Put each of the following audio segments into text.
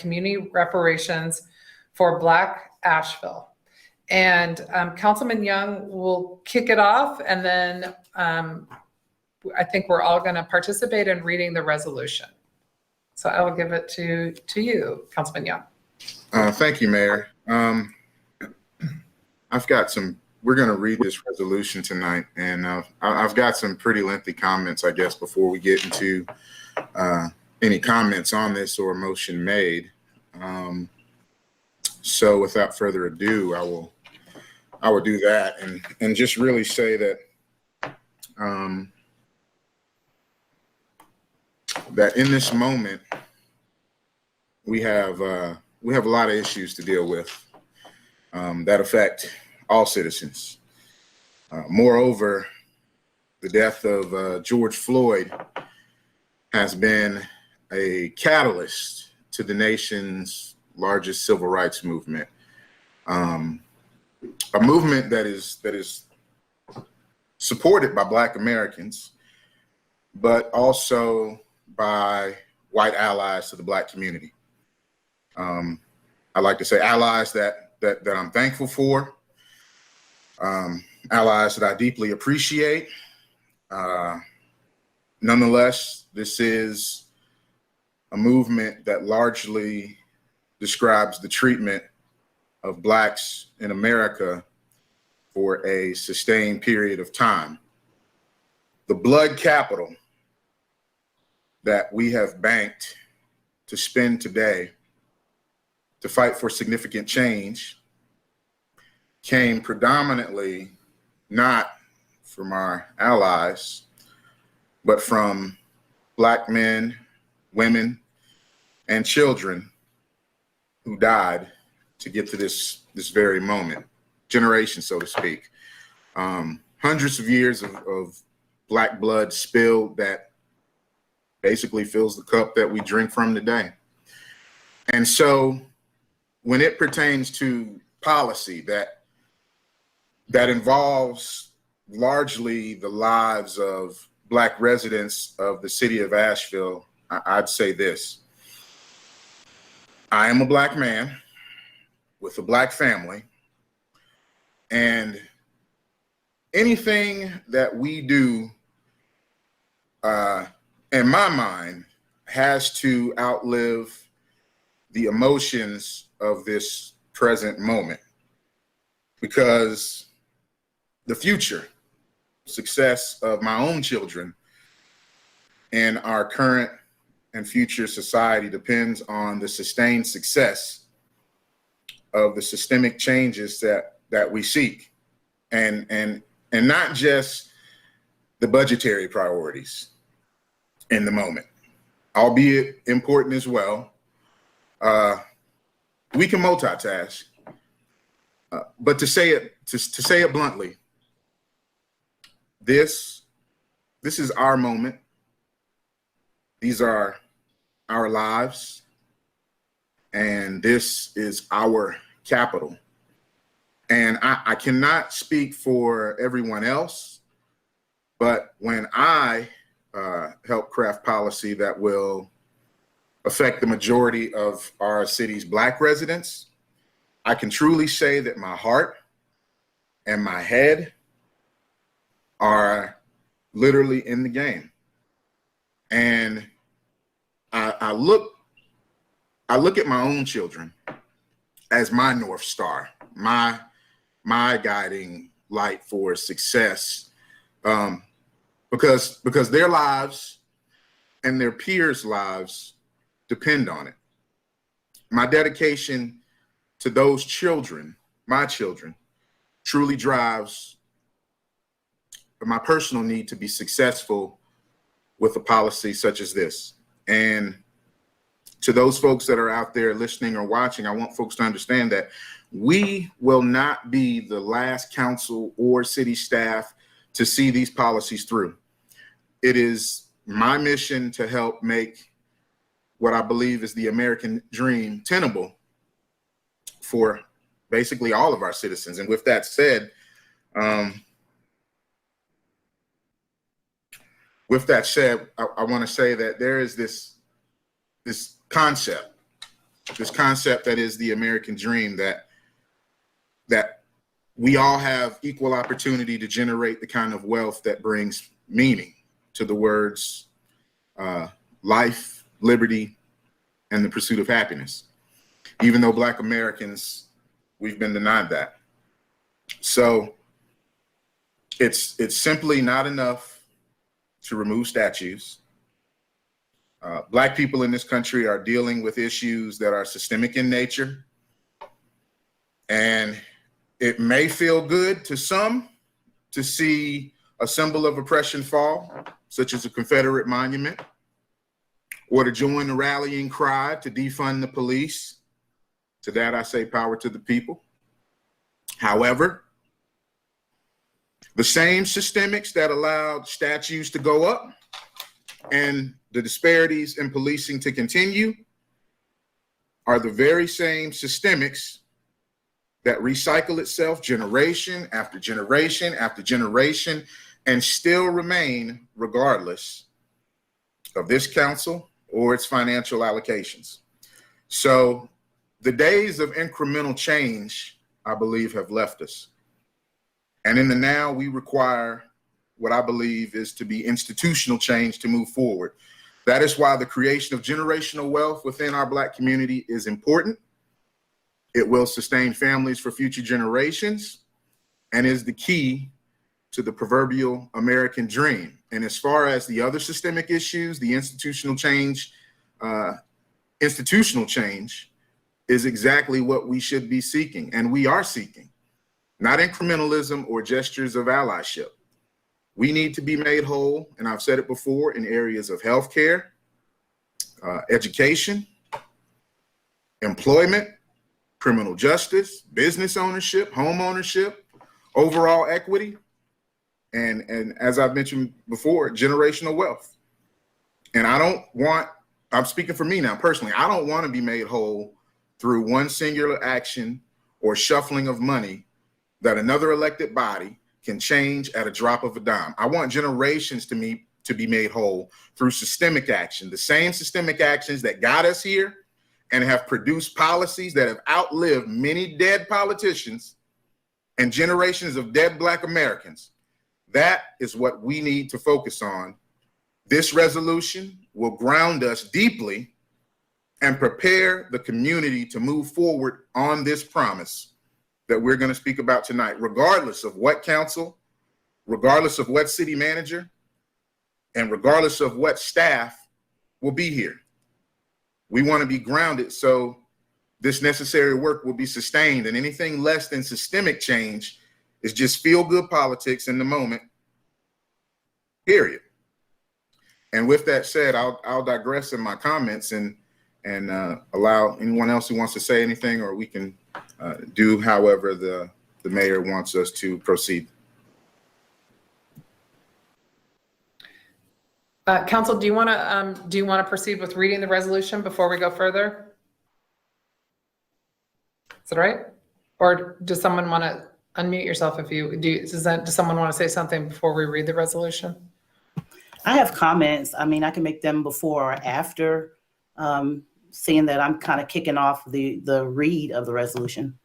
community reparations for Black Asheville. And Councilman Young will kick it off, and then I think we're all going to participate in reading the resolution. So I will give it to you, Councilman Young. Thank you, Mayor. We're going to read this resolution tonight, and I've got some pretty lengthy comments, I guess, before we get into any comments on this or a motion made. So without further ado, I will do that and just really say that that in this moment we have a lot of issues to deal with that affect all citizens. Moreover, the death of George Floyd has been a catalyst to the nation's largest civil rights movement. A movement that is supported by Black Americans, but also by white allies to the Black community. I like to say allies that I'm thankful for, allies that I deeply appreciate. Nonetheless, this is a movement that largely describes the treatment of Blacks in America for a sustained period of time. The blood capital that we have banked to spend today to fight for significant change came predominantly not from our allies, but from Black men, women, and children who died to get to this very moment, generation, so to speak. Hundreds of years of Black blood spilled that basically fills the cup that we drink from today. And so when it pertains to policy that involves largely the lives of Black residents of the city of Asheville, I'd say this: I am a Black man with a Black family, and anything that we do, in my mind, has to outlive the emotions of this present moment, because the future success of my own children and our current and future society depends on the sustained success of the systemic changes that we seek, and not just the budgetary priorities in the moment, albeit important as well. We can multitask, but to say it bluntly, this is our moment. These are our lives, and this is our capital. And I cannot speak for everyone else, but when I help craft policy that will affect the majority of our city's Black residents, I can truly say that my heart and my head are literally in the game. And I look at my own children as my North Star, my guiding light for success, because their lives and their peers' lives depend on it. My dedication to those children, my children, truly drives my personal need to be successful with a policy such as this. And to those folks that are out there listening or watching, I want folks to understand that we will not be the last council or city staff to see these policies through. It is my mission to help make what I believe is the American dream tenable for basically all of our citizens. And with that said, I want to say that there is this concept this concept that is the American dream, that we all have equal opportunity to generate the kind of wealth that brings meaning to the words life, liberty, and the pursuit of happiness. Even though Black Americans, we've been denied that. So it's simply not enough to remove statues. Black people in this country are dealing with issues that are systemic in nature. And it may feel good to some to see a symbol of oppression fall, such as a Confederate monument, or to join the rallying cry to defund the police. To that, I say power to the people. However, the same systemics that allowed statues to go up and the disparities in policing to continue are the very same systemics that recycle itself generation after generation after generation and still remain regardless of this council or its financial allocations. So the days of incremental change, I believe, have left us. And in the now, we require what I believe is to be institutional change to move forward. That is why the creation of generational wealth within our Black community is important. It will sustain families for future generations and is the key to the proverbial American dream. And as far as the other systemic issues, the institutional change is exactly what we should be seeking, and we are seeking, not incrementalism or gestures of allyship. We need to be made whole, and I've said it before, in areas of healthcare, education, employment, criminal justice, business ownership, home ownership, overall equity, and as I've mentioned before, generational wealth. And I'm speaking for me now personally, I don't want to be made whole through one singular action or shuffling of money that another elected body can change at a drop of a dime. I want generations to be made whole through systemic action, the same systemic actions that got us here and have produced policies that have outlived many dead politicians and generations of dead Black Americans. That is what we need to focus on. This resolution will ground us deeply and prepare the community to move forward on this promise that we're going to speak about tonight, regardless of what council, regardless of what city manager, and regardless of what staff will be here. We want to be grounded so this necessary work will be sustained, and anything less than systemic change is just feel-good politics in the moment, period. And with that said, I'll digress in my comments and allow anyone else who wants to say anything, or we can do however the mayor wants us to proceed. Council, do you want to proceed with reading the resolution before we go further? Is that right? Or does someone want to unmute yourself if you do? Does someone want to say something before we read the resolution? I have comments. I mean, I can make them before or after, seeing that I'm kind of kicking off the read of the resolution.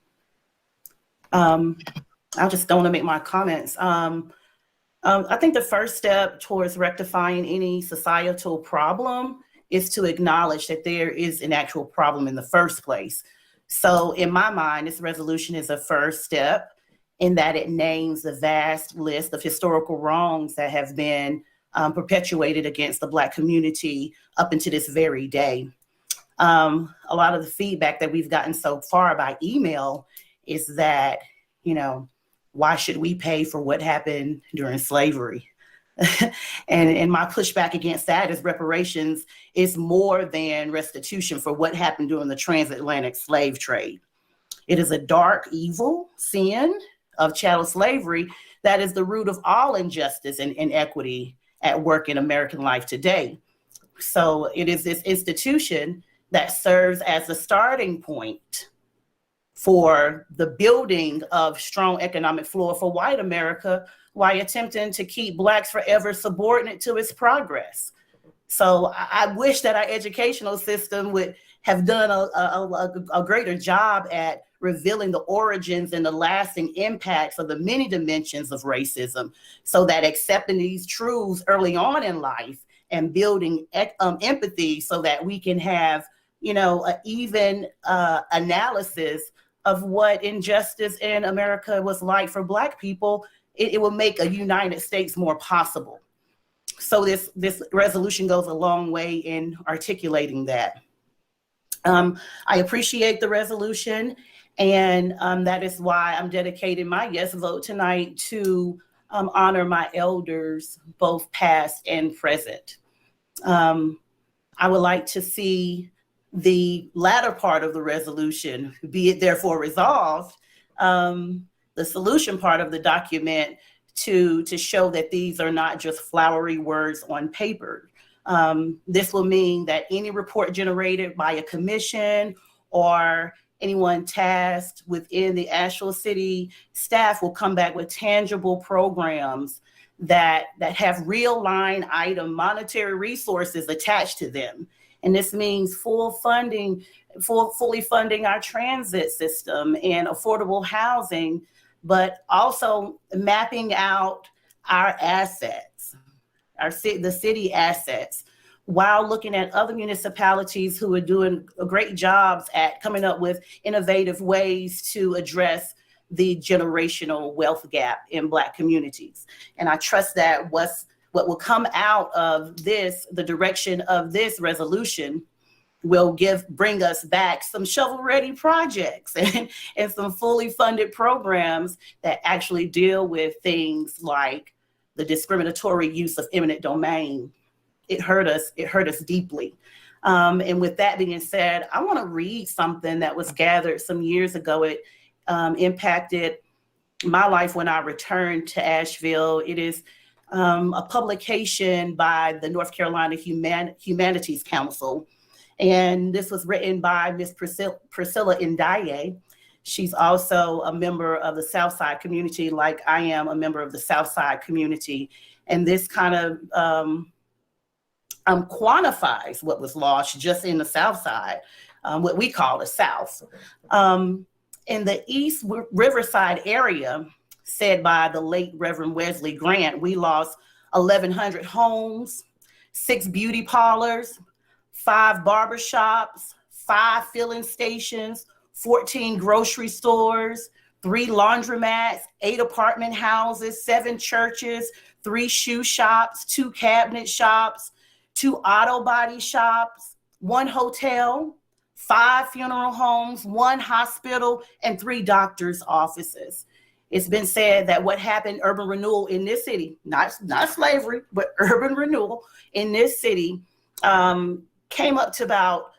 I just don't want to make my comments. I think the first step towards rectifying any societal problem is to acknowledge that there is an actual problem in the first place. So in my mind, this resolution is a first step in that it names the vast list of historical wrongs that have been perpetuated against the Black community up until this very day. A lot of the feedback that we've gotten so far by email is that, why should we pay for what happened during slavery? and my pushback against that is reparations is more than restitution for what happened during the transatlantic slave trade. It is a dark, evil sin of chattel slavery that is the root of all injustice and inequity at work in American life today. So it is this institution that serves as the starting point for the building of strong economic floor for white America while attempting to keep Blacks forever subordinate to its progress. So I wish that our educational system would have done a greater job at revealing the origins and the lasting impacts of the many dimensions of racism, so that accepting these truths early on in life and building empathy so that we can have, an even analysis of what injustice in America was like for Black people, it will make a United States more possible. So this resolution goes a long way in articulating that. I appreciate the resolution, and that is why I'm dedicating my yes vote tonight to honor my elders, both past and present. I would like to see the latter part of the resolution, be it therefore resolved, the solution part of the document to show that these are not just flowery words on paper. This will mean that any report generated by a commission or anyone tasked within the Asheville City staff will come back with tangible programs that have real line item monetary resources attached to them. And this means fully funding our transit system and affordable housing, but also mapping out our assets, the city assets, while looking at other municipalities who are doing great jobs at coming up with innovative ways to address the generational wealth gap in Black communities. And I trust that what will come out of this, the direction of this resolution, will bring us back some shovel-ready projects and some fully funded programs that actually deal with things like the discriminatory use of eminent domain. It hurt us deeply. And with that being said, I want to read something that was gathered some years ago. It impacted my life when I returned to Asheville. It is a publication by the North Carolina Humanities Council. And this was written by Miss Priscilla Ndiaye. She's also a member of the Southside community, like I am a member of the Southside community. And this kind of quantifies what was lost just in the Southside, what we call the South. In the East Riverside area, said by the late Reverend Wesley Grant, we lost 1,100 homes, 6 beauty parlors, 5 barbershops, 5 filling stations, 14 grocery stores, 3 laundromats, 8 apartment houses, 7 churches, 3 shoe shops, 2 cabinet shops, 2 auto body shops, 1 hotel, 5 funeral homes, 1 hospital, and 3 doctor's offices. It's been said that what happened, urban renewal in this city, not slavery, but urban renewal in this city, came up to about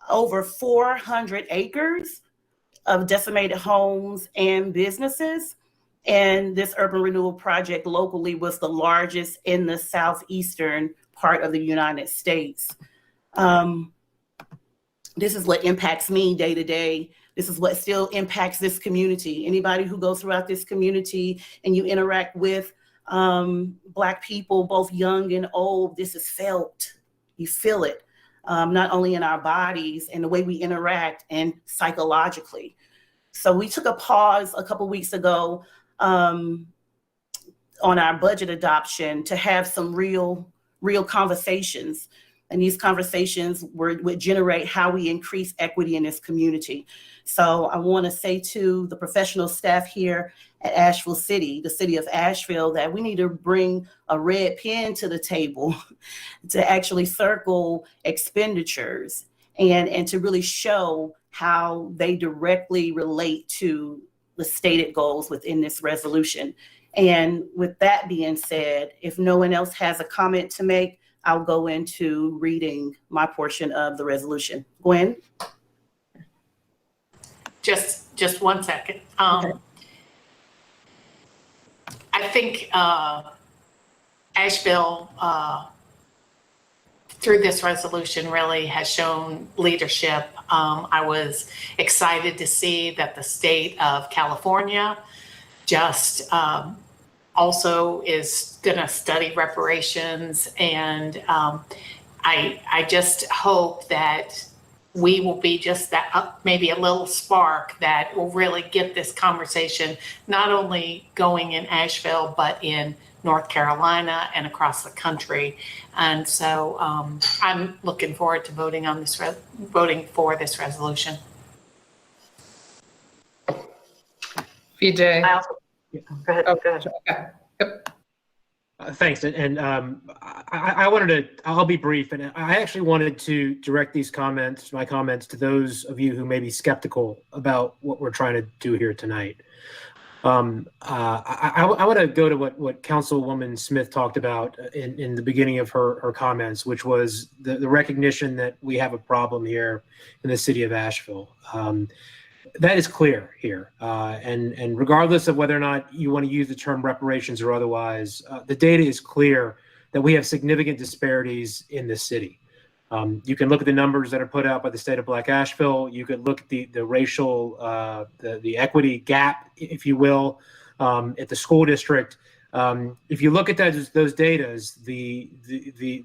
over 400 acres of decimated homes and businesses. And this urban renewal project locally was the largest in the southeastern part of the United States. This is what impacts me day to day. This is what still impacts this community. Anybody who goes throughout this community and you interact with Black people, both young and old, this is felt. You feel it, not only in our bodies and the way we interact and psychologically. So we took a pause a couple weeks ago on our budget adoption to have some real conversations. And these conversations would generate how we increase equity in this community. So I want to say to the professional staff here at Asheville City, the city of Asheville, that we need to bring a red pen to the table to actually circle expenditures and to really show how they directly relate to the stated goals within this resolution. And with that being said, if no one else has a comment to make, I'll go into reading my portion of the resolution. Gwen? Just 1 second. Okay. I think Asheville, through this resolution, really has shown leadership. I was excited to see that the state of California just also is going to study reparations. And I just hope that we will be just that, maybe a little spark that will really get this conversation not only going in Asheville, but in North Carolina and across the country. And so I'm looking forward to voting on this, voting for this resolution. BJ. I also, go ahead. Oh, Go ahead. okay. Yep. Thanks. And I wanted to, I'll be brief, and I actually wanted to direct these comments, my comments, to those of you who may be skeptical about what we're trying to do here tonight. I want to go to what Councilwoman Smith talked about in the beginning of her comments, which was the recognition that we have a problem here in the city of Asheville. That is clear here. And regardless of whether or not you want to use the term reparations or otherwise, the data is clear that we have significant disparities in this city. You can look at the numbers that are put out by the state of Black Asheville. You could look at the racial, the equity gap, if you will, at the school district. If you look at those data, the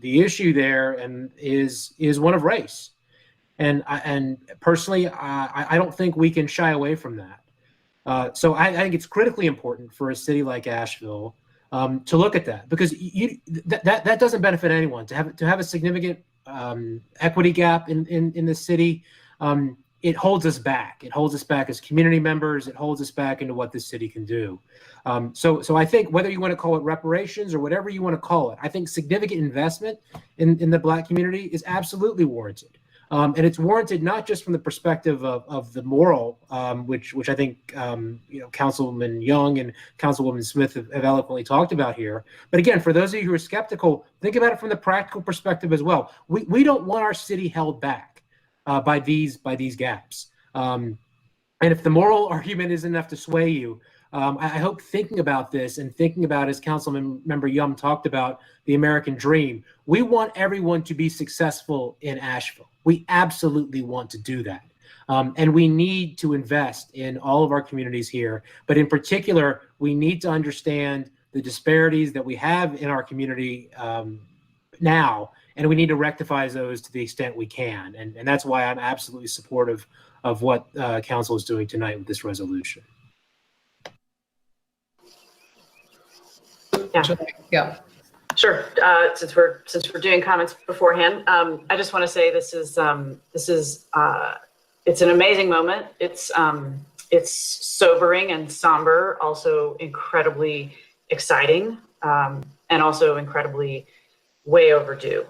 issue there is one of race. And personally, I don't think we can shy away from that. So I think it's critically important for a city like Asheville to look at that, because that doesn't benefit anyone to have a significant equity gap in the city. It holds us back. It holds us back as community members. It holds us back into what this city can do. So I think whether you want to call it reparations or whatever you want to call it, I think significant investment in the Black community is absolutely warranted. And it's warranted not just from the perspective of the moral, which I think Councilman Young and Councilwoman Smith have eloquently talked about here. But again, for those of you who are skeptical, think about it from the practical perspective as well. We don't want our city held back by these gaps. And if the moral argument isn't enough to sway you, I hope thinking about this and thinking about, as Councilman Member Yum talked about, the American dream, we want everyone to be successful in Asheville. We absolutely want to do that. And we need to invest in all of our communities here. But in particular, we need to understand the disparities that we have in our community now, and we need to rectify those to the extent we can. And that's why I'm absolutely supportive of what Council is doing tonight with this resolution. Yeah. Sure. Since we're doing comments beforehand, I just want to say this is it's an amazing moment. It's sobering and somber, also incredibly exciting, and also incredibly way overdue.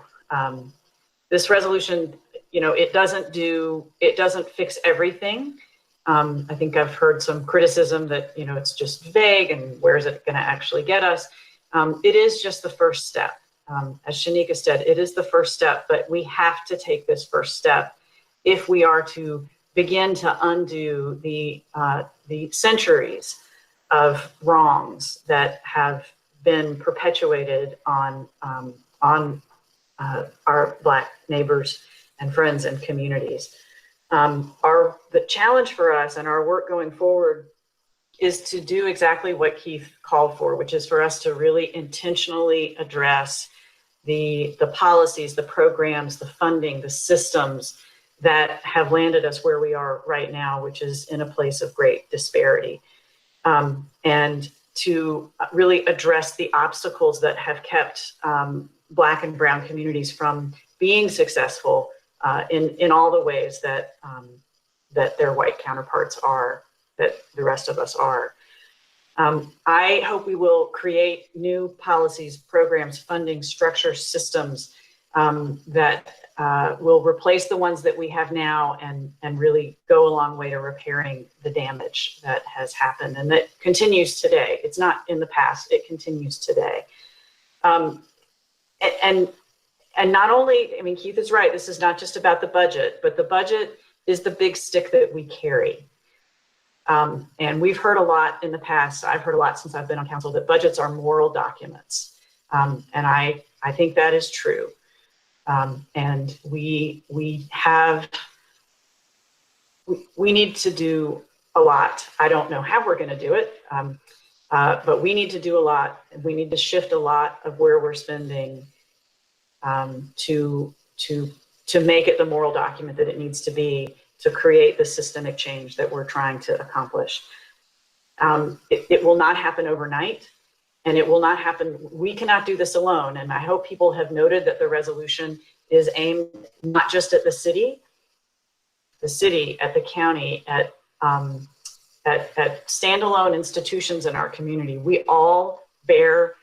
This resolution, it doesn't fix everything. I think I've heard some criticism that it's just vague and where is it going to actually get us. It is just the first step. As Shanika said, it is the first step, but we have to take this first step if we are to begin to undo the centuries of wrongs that have been perpetuated on our Black neighbors and friends and communities. The challenge for us and our work going forward is to do exactly what Keith called for, which is for us to really intentionally address the policies, the programs, the funding, the systems that have landed us where we are right now, which is in a place of great disparity. And to really address the obstacles that have kept Black and Brown communities from being successful in all the ways that their white counterparts are, that the rest of us are. I hope we will create new policies, programs, funding, structure, systems that will replace the ones that we have now and really go a long way to repairing the damage that has happened and that continues today. It's not in the past, it continues today. And not only, Keith is right, this is not just about the budget, but the budget is the big stick that we carry. And we've heard a lot in the past, I've heard a lot since I've been on council, that budgets are moral documents. And I think that is true. And we need to do a lot. I don't know how we're going to do it, but we need to do a lot. We need to shift a lot of where we're spending to to make it the moral document that it needs to be to create the systemic change that we're trying to accomplish. It will not happen overnight, and it will not happen. We cannot do this alone. And I hope people have noted that the resolution is aimed not just at the city, at the county, at standalone institutions in our community. We all bear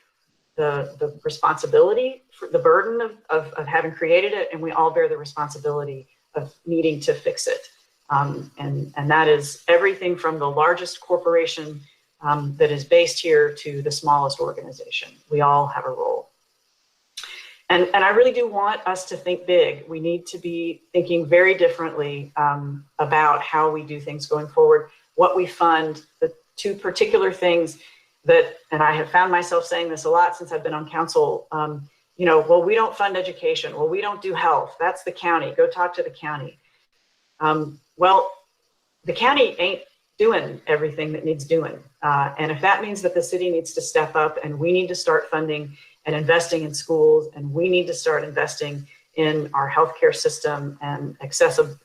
the responsibility for the burden of having created it, and we all bear the responsibility of needing to fix it. And that is everything from the largest corporation that is based here to the smallest organization. We all have a role. And I really do want us to think big. We need to be thinking very differently about how we do things going forward, what we fund, the two particular things that, and I have found myself saying this a lot since I've been on council, well, we don't fund education. Well, we don't do health. That's the county. Go talk to the county. Well, the county ain't doing everything that needs doing. And if that means that the city needs to step up and we need to start funding and investing in schools, and we need to start investing in our healthcare system and accessibility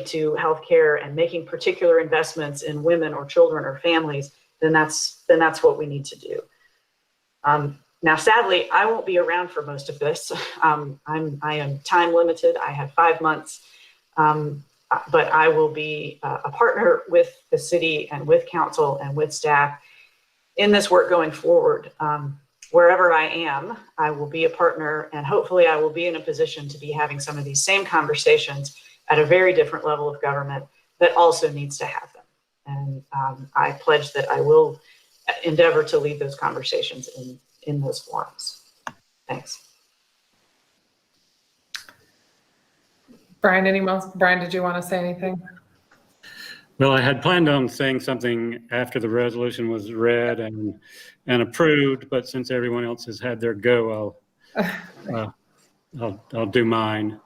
to healthcare and making particular investments in women or children or families, then that's what we need to do. Now, sadly, I won't be around for most of this. I am time limited. I have 5 months, but I will be a partner with the city and with council and with staff in this work going forward. Wherever I am, I will be a partner, and hopefully I will be in a position to be having some of these same conversations at a very different level of government that also needs to have them. And I pledge that I will endeavor to lead those conversations in those forums. Thanks. Brian, Brian, did you want to say anything? Well, I had planned on saying something after the resolution was read and approved, but since everyone else has had their go, I'll do mine.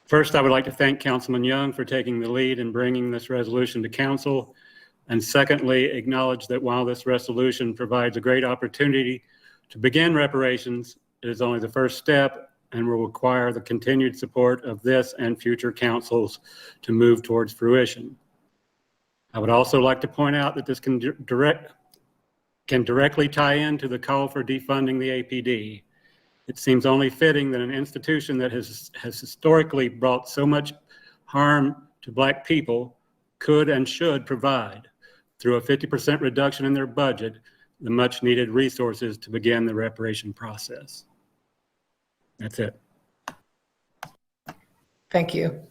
First, I would like to thank Councilman Young for taking the lead in bringing this resolution to council. And secondly, acknowledge that while this resolution provides a great opportunity to begin reparations, it is only the first step and will require the continued support of this and future councils to move towards fruition. I would also like to point out that this can directly tie into the call for defunding the APD. It seems only fitting that an institution that has historically brought so much harm to Black people could and should provide, through a 50% reduction in their budget, the much needed resources to begin the reparation process. That's it. Thank you.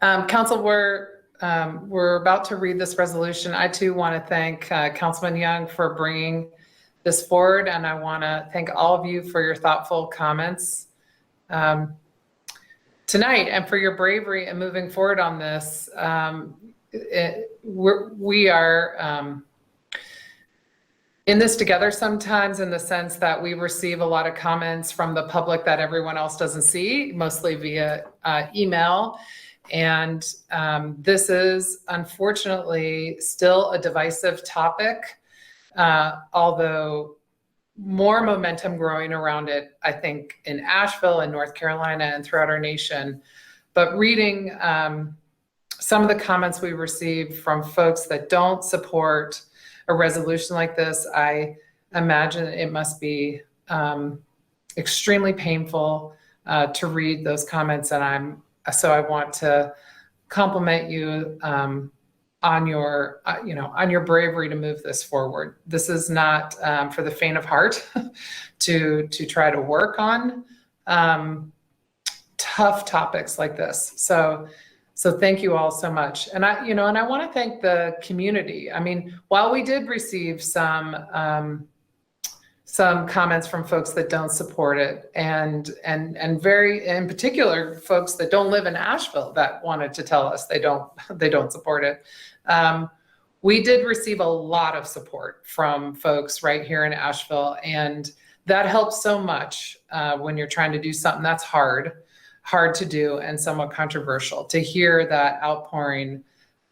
Council, we're about to read this resolution. I too want to thank Councilman Young for bringing this forward, and I want to thank all of you for your thoughtful comments tonight and for your bravery in moving forward on this. We are in this together sometimes, in the sense that we receive a lot of comments from the public that everyone else doesn't see, mostly via email. And this is unfortunately still a divisive topic, although more momentum growing around it, I think, in Asheville and North Carolina and throughout our nation. But reading some of the comments we received from folks that don't support a resolution like this, I imagine it must be extremely painful to read those comments. And so I want to compliment you on your, on your bravery to move this forward. This is not for the faint of heart to try to work on tough topics like this. So thank you all so much. And I want to thank the community. I mean, while we did receive some comments from folks that don't support it, and very in particular folks that don't live in Asheville that wanted to tell us they don't support it. We did receive a lot of support from folks right here in Asheville, and that helps so much when you're trying to do something that's hard to do and somewhat controversial, to hear that outpouring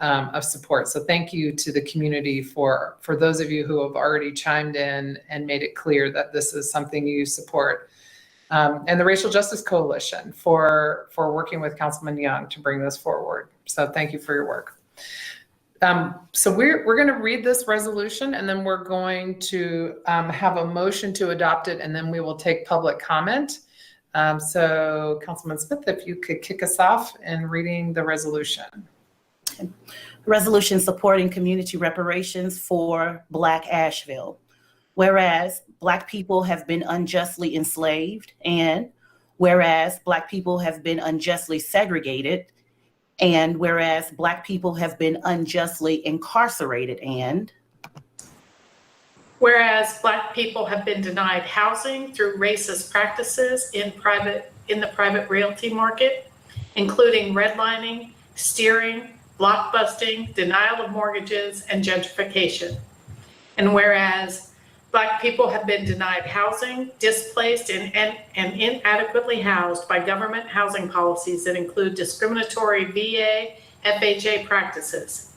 of support. So thank you to the community for those of you who have already chimed in and made it clear that this is something you support. and the Racial Justice Coalition for working with Councilman Young to bring this forward. So thank you for your work. So we're going to read this resolution, and then we're going to have a motion to adopt it, and then we will take public comment. So Councilman Smith, if you could kick us off in reading the resolution. Resolution supporting community reparations for Black Asheville. Whereas Black people have been unjustly enslaved, and whereas Black people have been unjustly segregated, and whereas Black people have been unjustly incarcerated, and whereas Black people have been denied housing through racist practices in the private realty market, including redlining, steering, block busting, denial of mortgages, and gentrification. And whereas Black people have been denied housing, displaced, and inadequately housed by government housing policies that include discriminatory VA, FHA practices,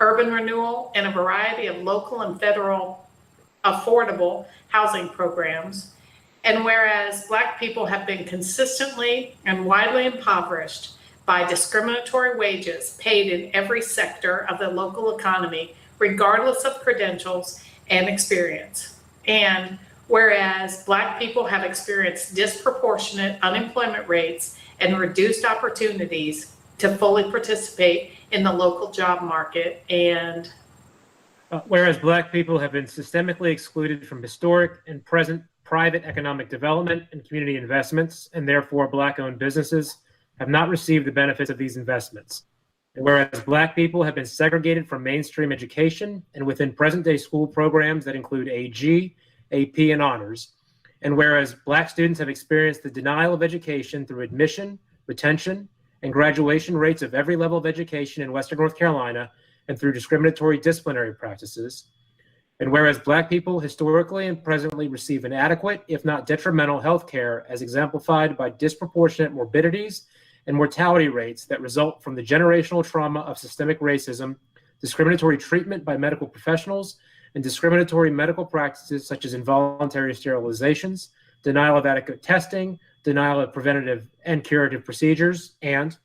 urban renewal, and a variety of local and federal affordable housing programs. And whereas Black people have been consistently and widely impoverished by discriminatory wages paid in every sector of the local economy, regardless of credentials and experience. And whereas Black people have experienced disproportionate unemployment rates and reduced opportunities to fully participate in the local job market. And whereas Black people have been systemically excluded from historic and present private economic development and community investments, and therefore Black-owned businesses have not received the benefits of these investments. And whereas Black people have been segregated from mainstream education and within present-day school programs that include AG, AP, and honors, and whereas Black students have experienced the denial of education through admission, retention, and graduation rates of every level of education in Western North Carolina and through discriminatory disciplinary practices, and whereas Black people historically and presently receive inadequate, if not detrimental, health care as exemplified by disproportionate morbidities and mortality rates that result from the generational trauma of systemic racism, discriminatory treatment by medical professionals, and discriminatory medical practices such as involuntary sterilizations, denial of adequate testing, denial of preventative and curative procedures, and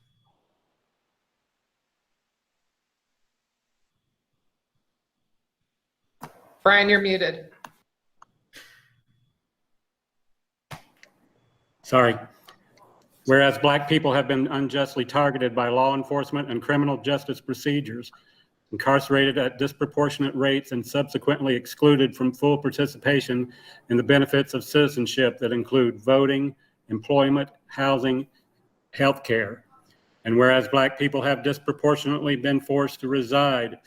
Brian, you're muted. Sorry. Whereas Black people have been unjustly targeted by law enforcement and criminal justice procedures, incarcerated at disproportionate rates, and subsequently excluded from full participation in the benefits of citizenship that include voting, employment, housing, healthcare. And whereas Black people have disproportionately been forced to reside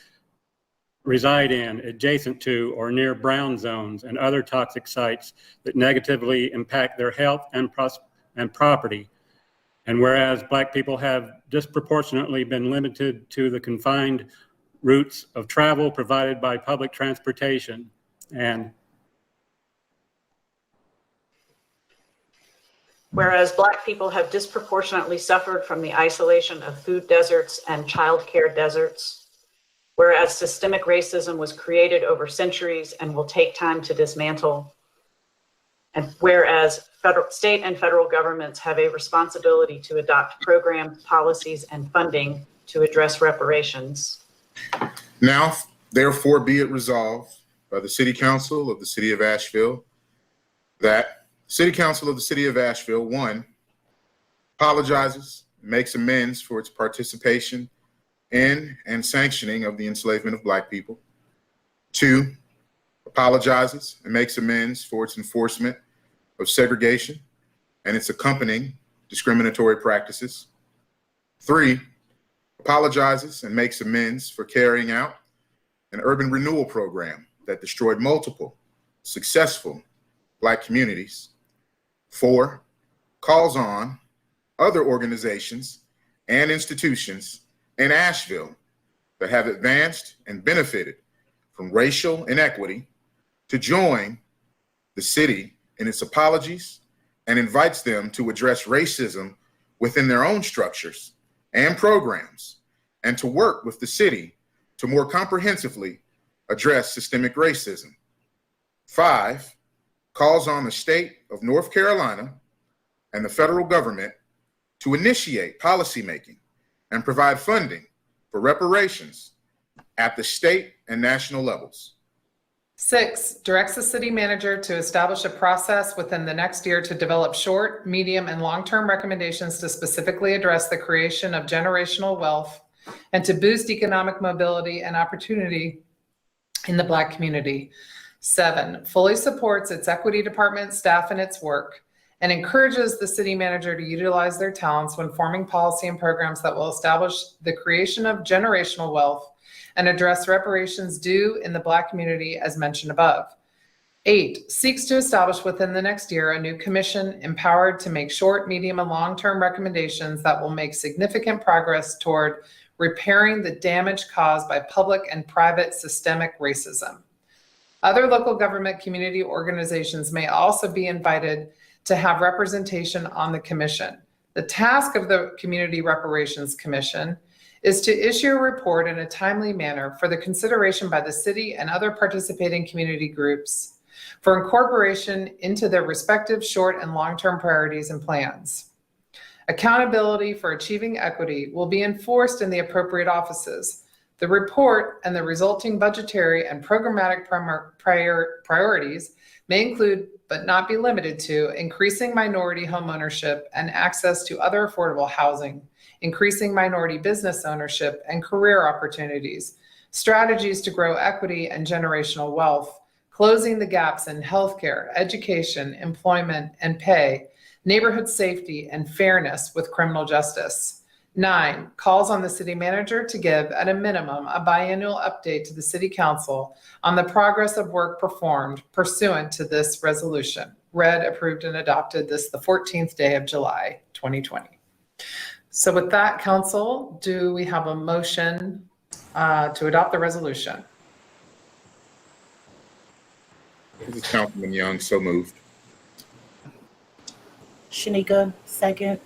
in, adjacent to, or near brown zones and other toxic sites that negatively impact their health and property. And whereas Black people have disproportionately been limited to the confined routes of travel provided by public transportation. And whereas Black people have disproportionately suffered from the isolation of food deserts and childcare deserts. Whereas systemic racism was created over centuries and will take time to dismantle. And whereas state and federal governments have a responsibility to adopt programs, policies, and funding to address reparations. Now, therefore, be it resolved by the City Council of the City of Asheville that City Council of the City of Asheville, 1, apologizes, makes amends for its participation in and sanctioning of the enslavement of Black people. 2, apologizes and makes amends for its enforcement of segregation and its accompanying discriminatory practices. 3, apologizes and makes amends for carrying out an urban renewal program that destroyed multiple successful Black communities. 4, calls on other organizations and institutions in Asheville that have advanced and benefited from racial inequity to join the city in its apologies and invites them to address racism within their own structures and programs and to work with the city to more comprehensively address systemic racism. 5, calls on the state of North Carolina and the federal government to initiate policymaking and provide funding for reparations at the state and national levels. 6, directs the city manager to establish a process within the next year to develop short, medium, and long-term recommendations to specifically address the creation of generational wealth and to boost economic mobility and opportunity in the Black community. 7, fully supports its equity department, staff, and its work, and encourages the city manager to utilize their talents when forming policy and programs that will establish the creation of generational wealth and address reparations due in the Black community as mentioned above. 8, seeks to establish within the next year a new commission empowered to make short, medium, and long-term recommendations that will make significant progress toward repairing the damage caused by public and private systemic racism. Other local government community organizations may also be invited to have representation on the commission. The task of the Community Reparations Commission is to issue a report in a timely manner for the consideration by the city and other participating community groups for incorporation into their respective short and long-term priorities and plans. Accountability for achieving equity will be enforced in the appropriate offices. The report and the resulting budgetary and programmatic priorities may include, but not be limited to, increasing minority home ownership and access to other affordable housing, increasing minority business ownership and career opportunities, strategies to grow equity and generational wealth, closing the gaps in healthcare, education, employment, and pay, neighborhood safety, and fairness with criminal justice. 9, calls on the city manager to give, at a minimum, a biannual update to the city council on the progress of work performed pursuant to this resolution. Read, approved, and adopted this the 14th day of July, 2020. So with that, council, do we have a motion to adopt the resolution? This is Councilman Young, so moved. Shanika, second.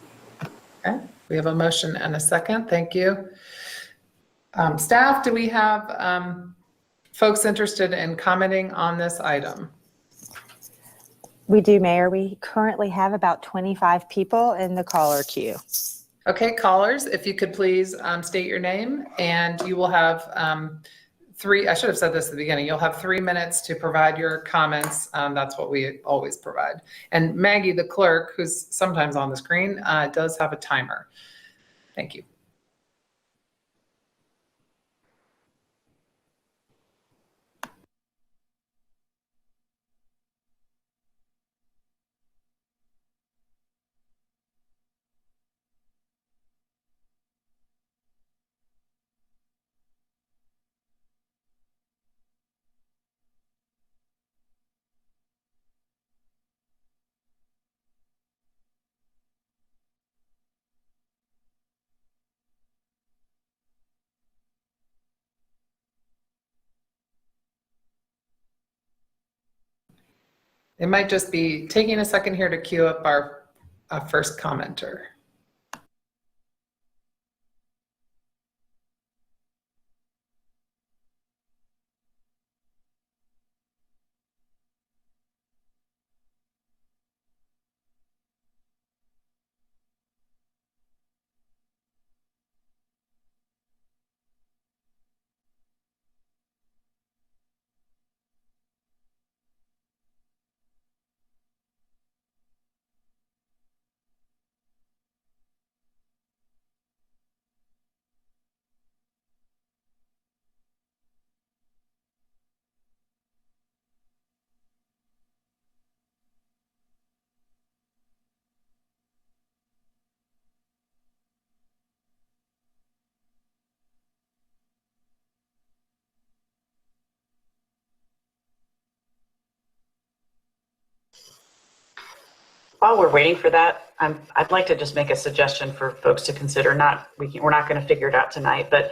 Okay, we have a motion and a second. Thank you. Staff, do we have folks interested in commenting on this item? We do, Mayor. We currently have about 25 people in the caller queue. Okay, callers, if you could please state your name, and you will have I should have said this at the beginning, you'll have 3 minutes to provide your comments. That's what we always provide. And Maggie, the clerk, who's sometimes on the screen, does have a timer. Thank you. It might just be taking a second here to queue up our first commenter. While we're waiting for that, I'd like to just make a suggestion for folks to consider. We're not going to figure it out tonight, but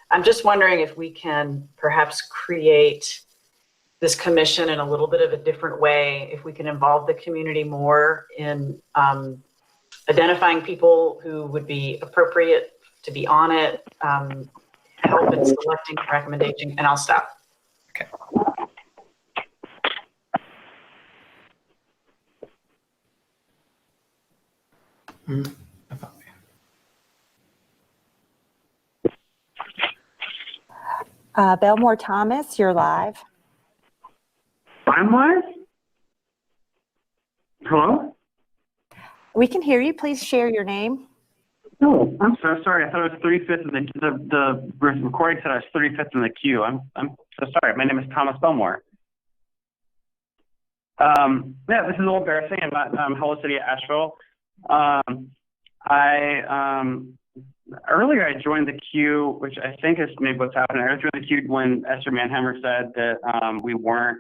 I'm just wondering if we can perhaps create this commission in a little bit of a different way, if we can involve the community more in identifying people who would be appropriate to be on it, help in selecting recommendation, and I'll stop. Okay. Belmore Thomas, you're live. I'm live? Hello? We can hear you. Please share your name. Oh, I'm so sorry. I thought it was 35th in the recording said I was 35th in the queue. I'm so sorry. My name is Thomas Belmore. Yeah, this is a little embarrassing. I'm not Hello City of Asheville. Earlier I joined the queue, which I think is maybe what's happening. I joined the queue when Esther Manhammer said that we weren't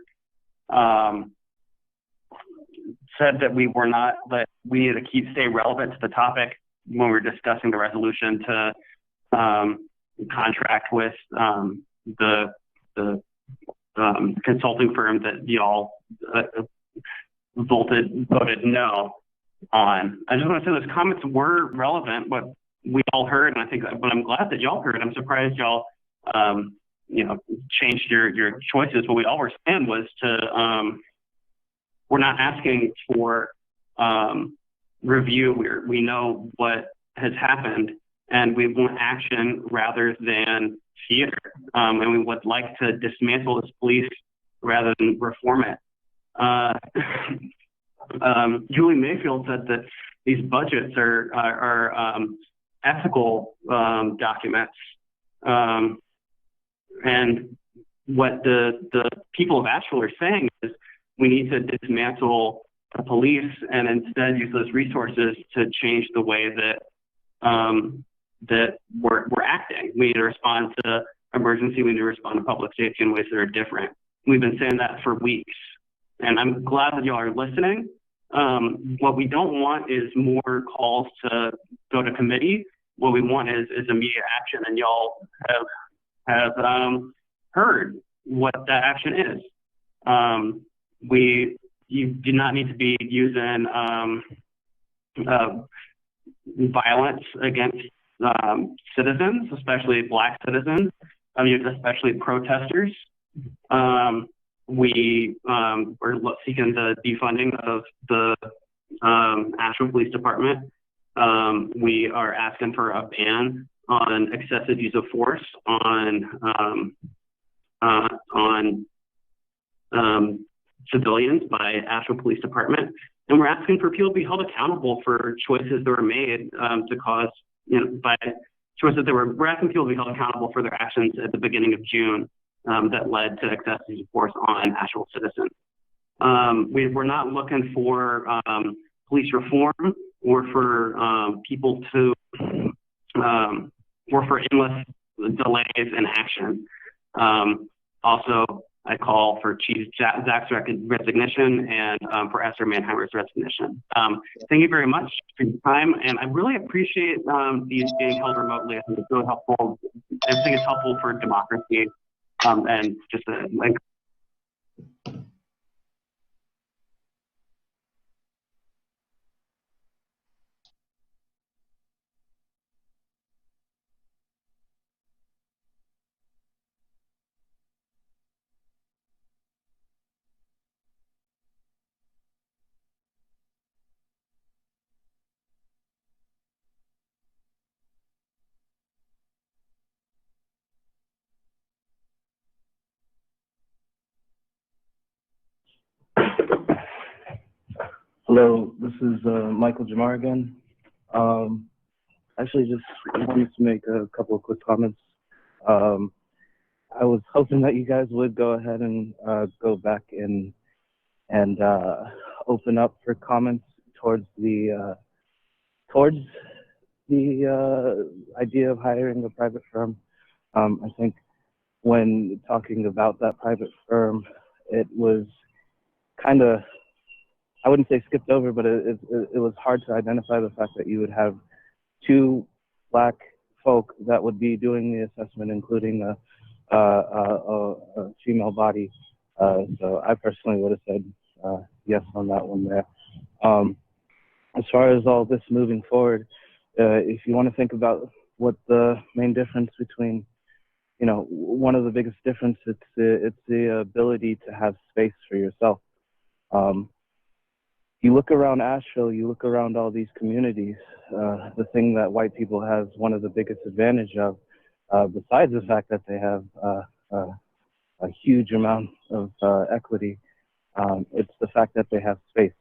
that we needed to stay relevant to the topic when we were discussing the resolution to contract with the consulting firm that y'all voted no on. I just want to say those comments were relevant, what we all heard, and I think, but I'm glad that y'all heard. I'm surprised y'all, changed your choices. What we all were saying was we're not asking for review. We know what has happened, and we want action rather than theater. And we would like to dismantle this police rather than reform it. Julie Mayfield said that these budgets are ethical documents, and what the people of Asheville are saying is we need to dismantle the police and instead use those resources to change the way that that we're acting. We need to respond to emergency. We need to respond to public safety in ways that are different. We've been saying that for weeks, and I'm glad that y'all are listening. What we don't want is more calls to go to committee. What we want is immediate action, and y'all have heard what that action is. You do not need to be using violence against citizens, especially Black citizens, especially protesters. We are seeking the defunding of the Asheville Police Department. We are asking for a ban on excessive use of force on civilians by Asheville Police Department, and we're asking for people to be held accountable for choices that were made to cause, by choices that we're asking people to be held accountable for their actions at the beginning of June that led to excessive use of force on Asheville citizens. We're not looking for police reform or for people to or for endless delays in action. Also, I call for Chief Zach's resignation and for Esther Manheimer's resignation. Thank you very much for your time, and I really appreciate these being held remotely. I think it's really helpful. I think it's helpful for democracy, and just like. Hello, this is Michael Jamar again. Actually, just wanted to make a couple of quick comments. I was hoping that you guys would go ahead and go back and open up for comments towards the idea of hiring a private firm. I think when talking about that private firm, it was kind of, I wouldn't say skipped over, but it was hard to identify the fact that you would have two Black folk that would be doing the assessment, including a female body. So I personally would have said yes on that one there. As far as all this moving forward, if you want to think about what the main difference between, one of the biggest differences, it's the ability to have space for yourself. you look around Asheville, you look around all these communities, the thing that white people have one of the biggest advantage of, besides the fact that they have a huge amount of equity, it's the fact that they have space.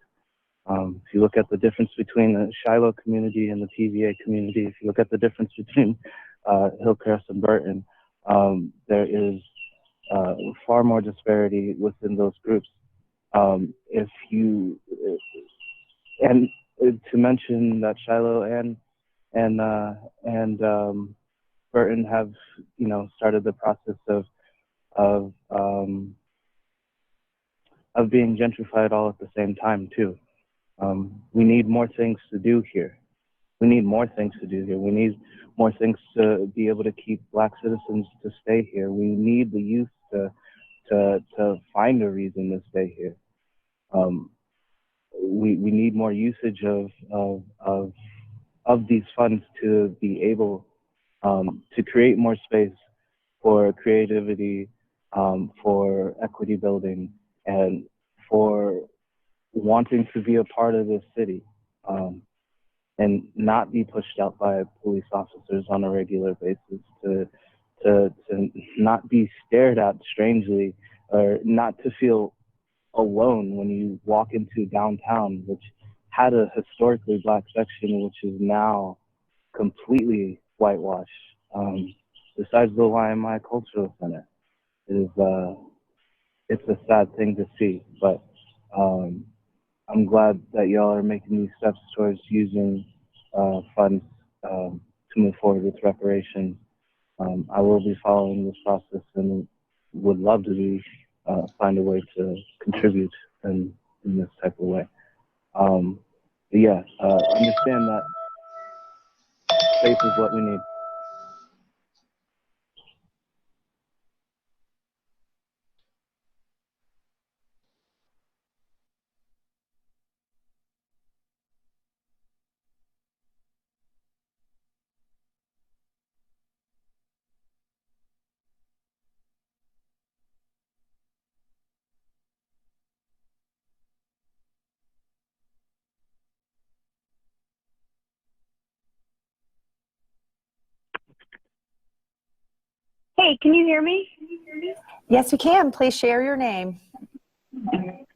If you look at the difference between the Shiloh community and the TVA community, if you look at the difference between Hillcrest and Burton, there is far more disparity within those groups. If you and to mention that Shiloh and Burton have started the process of being gentrified all at the same time too. We need more things to do here. We need more things to be able to keep Black citizens to stay here. We need the youth to find a reason to stay here. We need more usage of these funds to be able to create more space for creativity, for equity building, and for wanting to be a part of this city, and not be pushed out by police officers on a regular basis, to not be stared at strangely, or not to feel alone when you walk into downtown, which had a historically Black section, which is now completely whitewashed. Besides the YMI Cultural Center, it's a sad thing to see, but I'm glad that y'all are making these steps towards using funds to move forward with reparations. I will be following this process and would love to find a way to contribute in this type of way. Understand that space is what we need. Hey, can you hear me? Yes, we can. Please share your name.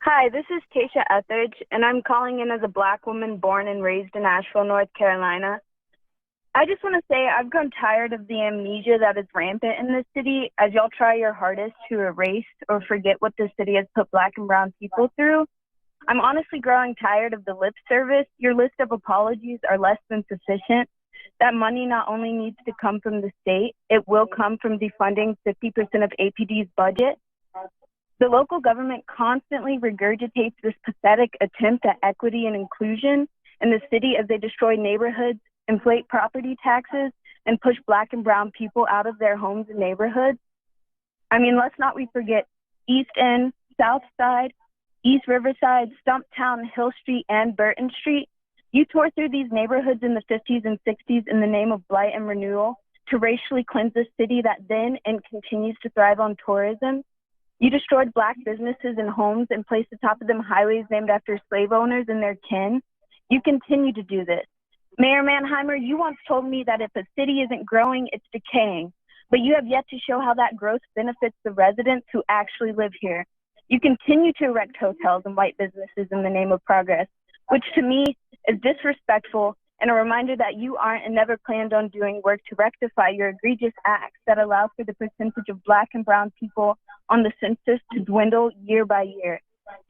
Hi, this is Tasha Etheridge, and I'm calling in as a Black woman born and raised in Asheville, North Carolina. I just want to say I've grown tired of the amnesia that is rampant in this city as y'all try your hardest to erase or forget what this city has put Black and brown people through. I'm honestly growing tired of the lip service. Your list of apologies are less than sufficient. That money not only needs to come from the state, it will come from defunding 50% of APD's budget. The local government constantly regurgitates this pathetic attempt at equity and inclusion in the city as they destroy neighborhoods, inflate property taxes, and push Black and brown people out of their homes and neighborhoods. I mean, let's not forget East End, South Side, East Riverside, Stumptown, Hill Street, and Burton Street. You tore through these neighborhoods in the 50s and 60s in the name of blight and renewal to racially cleanse a city that then and continues to thrive on tourism. You destroyed Black businesses and homes and placed atop of them highways named after slave owners and their kin. You continue to do this. Mayor Manheimer, you once told me that if a city isn't growing, it's decaying. But you have yet to show how that growth benefits the residents who actually live here. You continue to erect hotels and white businesses in the name of progress, which to me is disrespectful and a reminder that you aren't and never planned on doing work to rectify your egregious acts that allow for the percentage of Black and brown people on the census to dwindle year by year.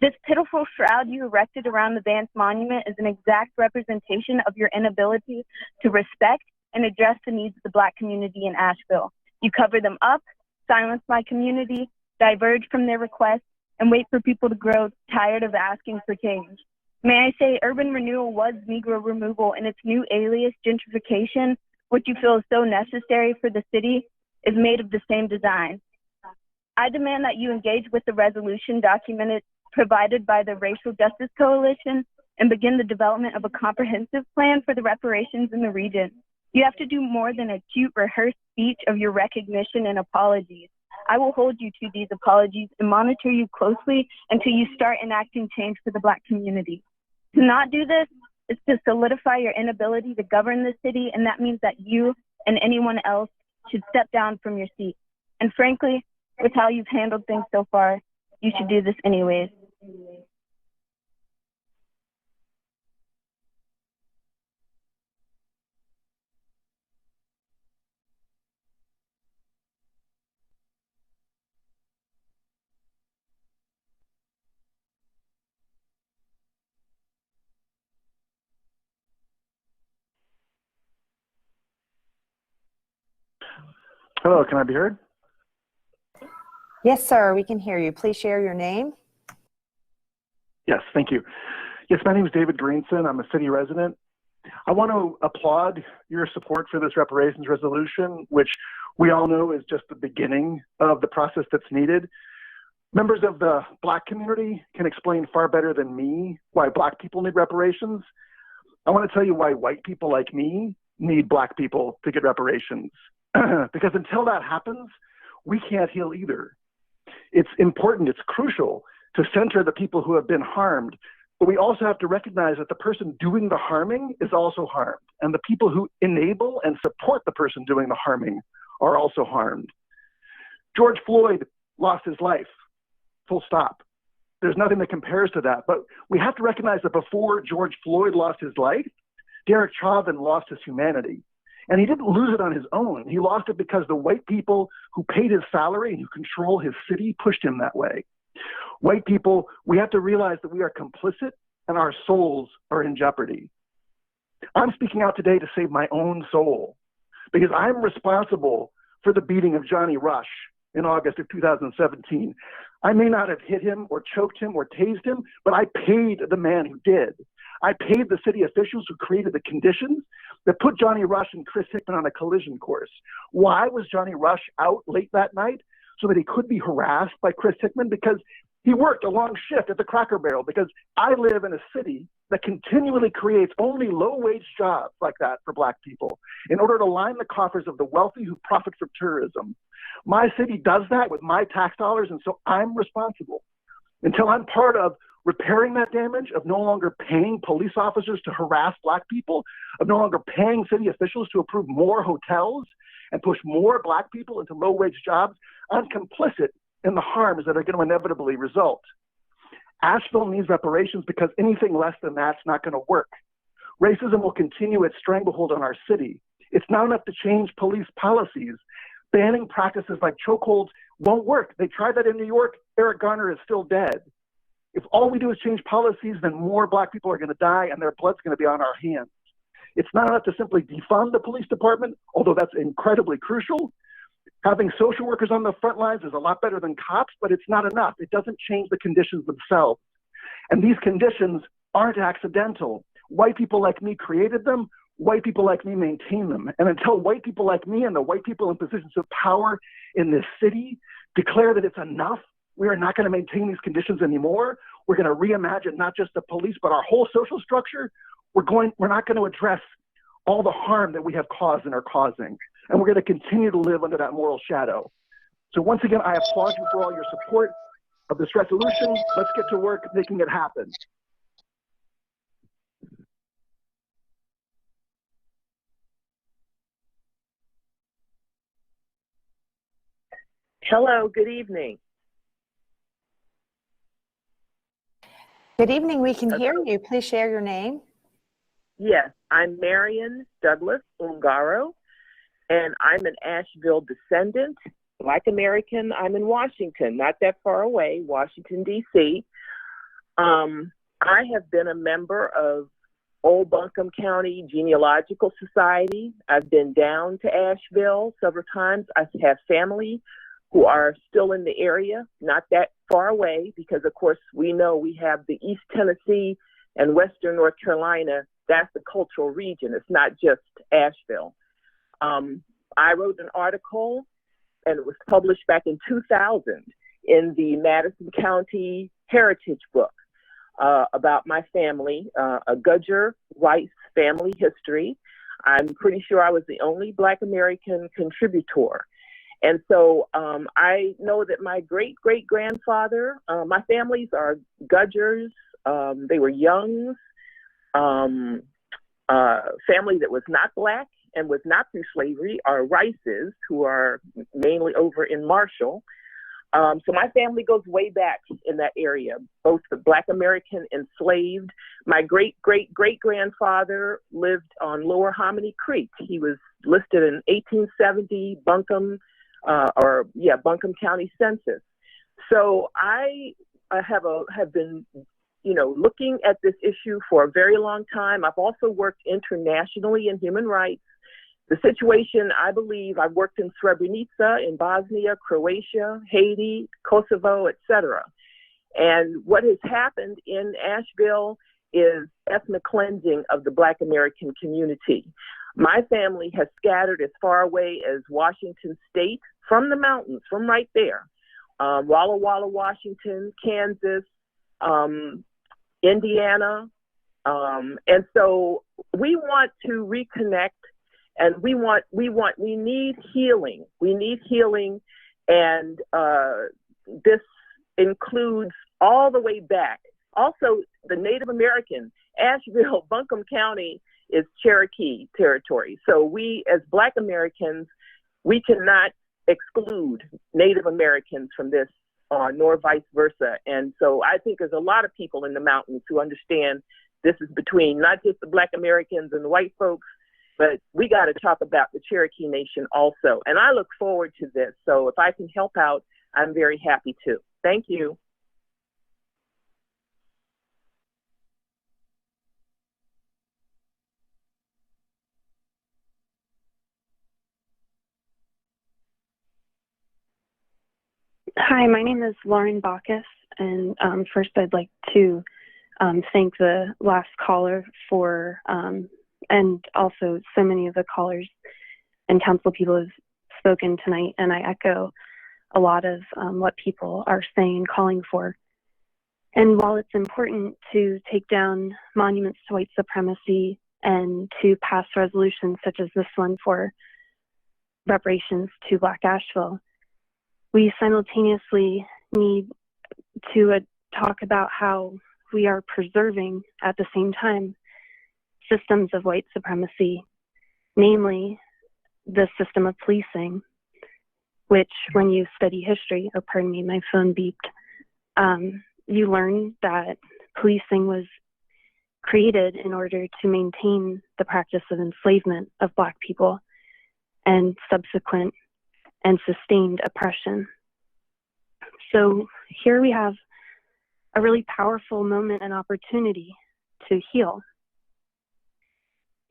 This pitiful shroud you erected around the Vance Monument is an exact representation of your inability to respect and address the needs of the Black community in Asheville. You cover them up, silence my community, diverge from their requests, and wait for people to grow tired of asking for change. May I say urban renewal was Negro removal, and its new alias, gentrification, which you feel is so necessary for the city, is made of the same design. I demand that you engage with the resolution provided by the Racial Justice Coalition and begin the development of a comprehensive plan for the reparations in the region. You have to do more than a cute rehearsed speech of your recognition and apologies. I will hold you to these apologies and monitor you closely until you start enacting change for the Black community. To not do this is to solidify your inability to govern the city, and that means that you and anyone else should step down from your seat. And frankly, with how you've handled things so far, you should do this anyways. Hello, can I be heard? Yes, sir, we can hear you. Please share your name. Yes, thank you. Yes, my name is David Greenson. I'm a city resident. I want to applaud your support for this reparations resolution, which we all know is just the beginning of the process that's needed. Members of the Black community can explain far better than me why Black people need reparations. I want to tell you why white people like me need Black people to get reparations. Because until that happens, we can't heal either. It's important, it's crucial to center the people who have been harmed, but we also have to recognize that the person doing the harming is also harmed, and the people who enable and support the person doing the harming are also harmed. George Floyd lost his life, full stop. There's nothing that compares to that, but we have to recognize that before George Floyd lost his life, Derek Chauvin lost his humanity. And he didn't lose it on his own. He lost it because the white people who paid his salary and who control his city pushed him that way. White people, we have to realize that we are complicit and our souls are in jeopardy. I'm speaking out today to save my own soul because I'm responsible for the beating of Johnny Rush in August of 2017. I may not have hit him or choked him or tased him, but I paid the man who did. I paid the city officials who created the conditions that put Johnny Rush and Chris Hickman on a collision course. Why was Johnny Rush out late that night? So that he could be harassed by Chris Hickman? Because he worked a long shift at the Cracker Barrel, because I live in a city that continually creates only low-wage jobs like that for Black people in order to line the coffers of the wealthy who profit from tourism. My city does that with my tax dollars, and so I'm responsible. Until I'm part of repairing that damage, of no longer paying police officers to harass Black people, of no longer paying city officials to approve more hotels and push more Black people into low-wage jobs, I'm complicit in the harms that are going to inevitably result. Asheville needs reparations because anything less than that's not going to work. Racism will continue its stranglehold on our city. It's not enough to change police policies. Banning practices like chokeholds won't work. They tried that in New York. Eric Garner is still dead. If all we do is change policies, then more Black people are going to die and their blood's going to be on our hands. It's not enough to simply defund the police department, although that's incredibly crucial. Having social workers on the front lines is a lot better than cops, but it's not enough. It doesn't change the conditions themselves. And these conditions aren't accidental. White people like me created them. White people like me maintain them. And until white people like me and the white people in positions of power in this city declare that it's enough, we are not going to maintain these conditions anymore. We're going to reimagine not just the police, but our whole social structure. We're not going to address all the harm that we have caused and are causing. And we're going to continue to live under that moral shadow. So once again, I applaud you for all your support of this resolution. Let's get to work making it happen. Hello, good evening. Good evening, we can hear you. Please share your name. Yes, I'm Marion Douglas Ungaro, and I'm an Asheville descendant, Black American. I'm in Washington, not that far away, Washington, D.C. I have been a member of Old Buncombe County Genealogical Society. I've been down to Asheville several times. I have family who are still in the area, not that far away, because of course we know we have the East Tennessee and Western North Carolina. That's the cultural region. It's not just Asheville. I wrote an article, and it was published back in 2000 in the Madison County Heritage Book about my family, a Gudger Rice family history. I'm pretty sure I was the only Black American contributor. And so I know that my great-great-grandfather, my families are Gudgers, they were Youngs, family that was not Black and was not through slavery are Rices, who are mainly over in Marshall. So my family goes way back in that area, both the Black American enslaved. My great-great-great-grandfather lived on Lower Hominy Creek. He was listed in 1870 Buncombe County Census. So I have been, looking at this issue for a very long time. I've also worked internationally in human rights. The situation, I believe, I've worked in Srebrenica, in Bosnia, Croatia, Haiti, Kosovo, etc. And what has happened in Asheville is ethnic cleansing of the Black American community. My family has scattered as far away as Washington State from the mountains, from right there. Walla Walla, Washington, Kansas, Indiana. And so we want to reconnect. And we need healing. We need healing. And this includes all the way back. Also, the Native American, Asheville, Buncombe County is Cherokee territory. So we, as Black Americans, we cannot exclude Native Americans from this, nor vice versa. And so I think there's a lot of people in the mountains who understand this is between not just the Black Americans and the white folks, but we got to talk about the Cherokee Nation also. And I look forward to this. So if I can help out, I'm very happy to. Thank you. Hi, my name is Lauren Bacchus. And first I'd like to thank the last caller for and also so many of the callers and council people have spoken tonight, and I echo a lot of what people are saying, calling for. And while it's important to take down monuments to white supremacy and to pass resolutions such as this one for reparations to Black Asheville, we simultaneously need to talk about how we are preserving at the same time systems of white supremacy, namely the system of policing, which when you study history, oh, pardon me, my phone beeped, you learn that policing was created in order to maintain the practice of enslavement of Black people and subsequent and sustained oppression. So here we have a really powerful moment and opportunity to heal.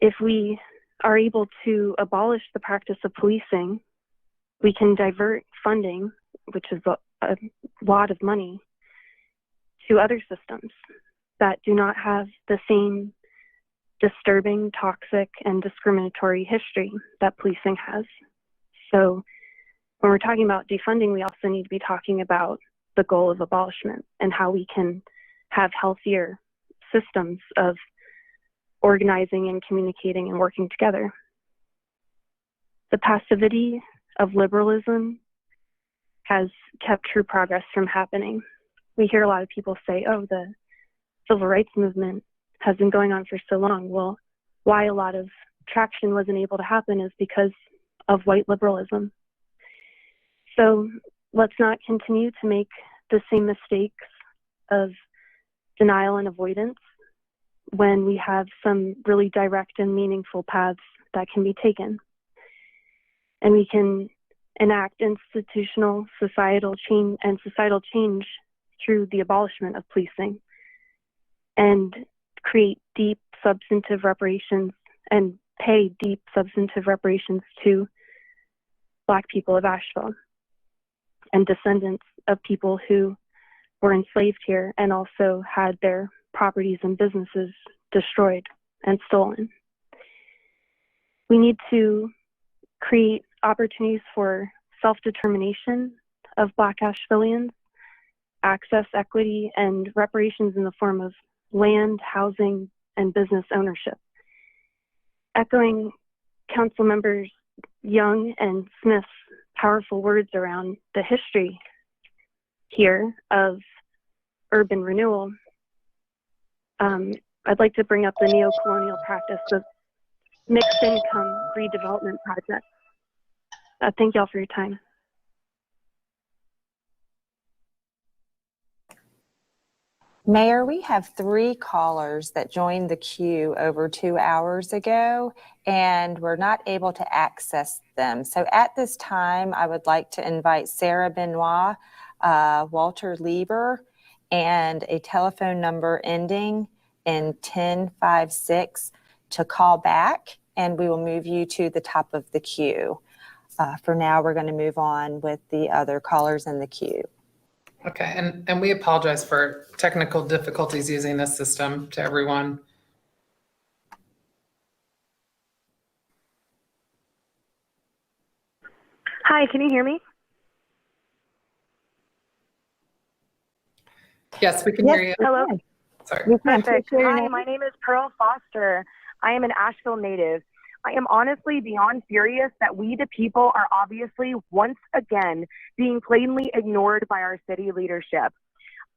If we are able to abolish the practice of policing, we can divert funding, which is a lot of money, to other systems that do not have the same disturbing, toxic, and discriminatory history that policing has. So when we're talking about defunding, we also need to be talking about the goal of abolishment and how we can have healthier systems of organizing and communicating and working together. The passivity of liberalism has kept true progress from happening. We hear a lot of people say, oh, the civil rights movement has been going on for so long. Well, why a lot of traction wasn't able to happen is because of white liberalism. So let's not continue to make the same mistakes of denial and avoidance when we have some really direct and meaningful paths that can be taken. And we can enact institutional societal change through the abolishment of policing and create deep substantive reparations and pay deep substantive reparations to Black people of Asheville and descendants of people who were enslaved here and also had their properties and businesses destroyed and stolen. We need to create opportunities for self-determination of Black Ashevilleans, access, equity, and reparations in the form of land, housing, and business ownership. Echoing Council Members Young and Smith's powerful words around the history here of urban renewal, I'd like to bring up the neo-colonial practice of mixed income redevelopment projects. Thank y'all for your time. Mayor, we have 3 callers that joined the queue over 2 hours ago, and we're not able to access them. So at this time, I would like to invite Sarah Benoit, Walter Lieber, and a telephone number ending in 1056 to call back, and we will move you to the top of the queue. For now, we're going to move on with the other callers in the queue. Okay, and we apologize for technical difficulties using this system to everyone. Hi, can you hear me? Yes, we can hear you. Hello. Sorry. Perfect. Hi, my name is Pearl Foster. I am an Asheville native. I am honestly beyond furious that we, the people, are obviously once again being plainly ignored by our city leadership.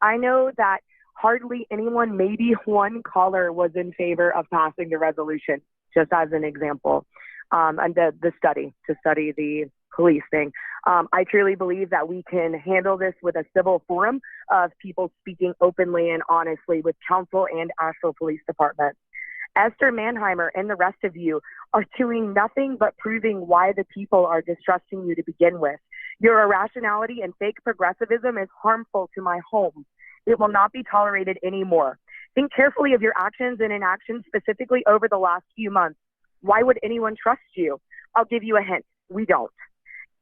I know that hardly anyone, maybe one caller, was in favor of passing the resolution, just as an example, and the study, to study the policing. I truly believe that we can handle this with a civil forum of people speaking openly and honestly with council and Asheville Police Department. Esther Mannheimer and the rest of you are doing nothing but proving why the people are distrusting you to begin with. Your irrationality and fake progressivism is harmful to my home. It will not be tolerated anymore. Think carefully of your actions and inactions, specifically over the last few months. Why would anyone trust you? I'll give you a hint. We don't.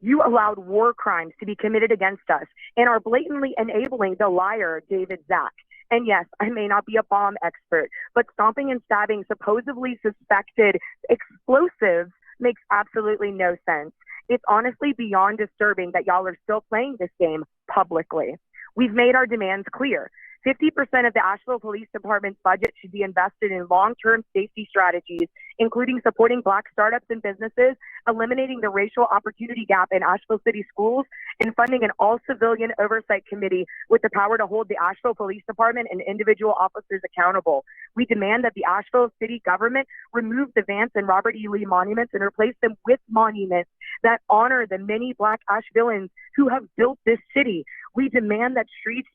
You allowed war crimes to be committed against us and are blatantly enabling the liar, David Zack. And yes, I may not be a bomb expert, but stomping and stabbing supposedly suspected explosives makes absolutely no sense. It's honestly beyond disturbing that y'all are still playing this game publicly. We've made our demands clear. 50% of the Asheville Police Department's budget should be invested in long-term safety strategies, including supporting Black startups and businesses, eliminating the racial opportunity gap in Asheville City schools, and funding an all-civilian oversight committee with the power to hold the Asheville Police Department and individual officers accountable. We demand that the Asheville City government remove the Vance and Robert E. Lee monuments and replace them with monuments that honor the many Black Ashevilleans who have built this city. We demand that streets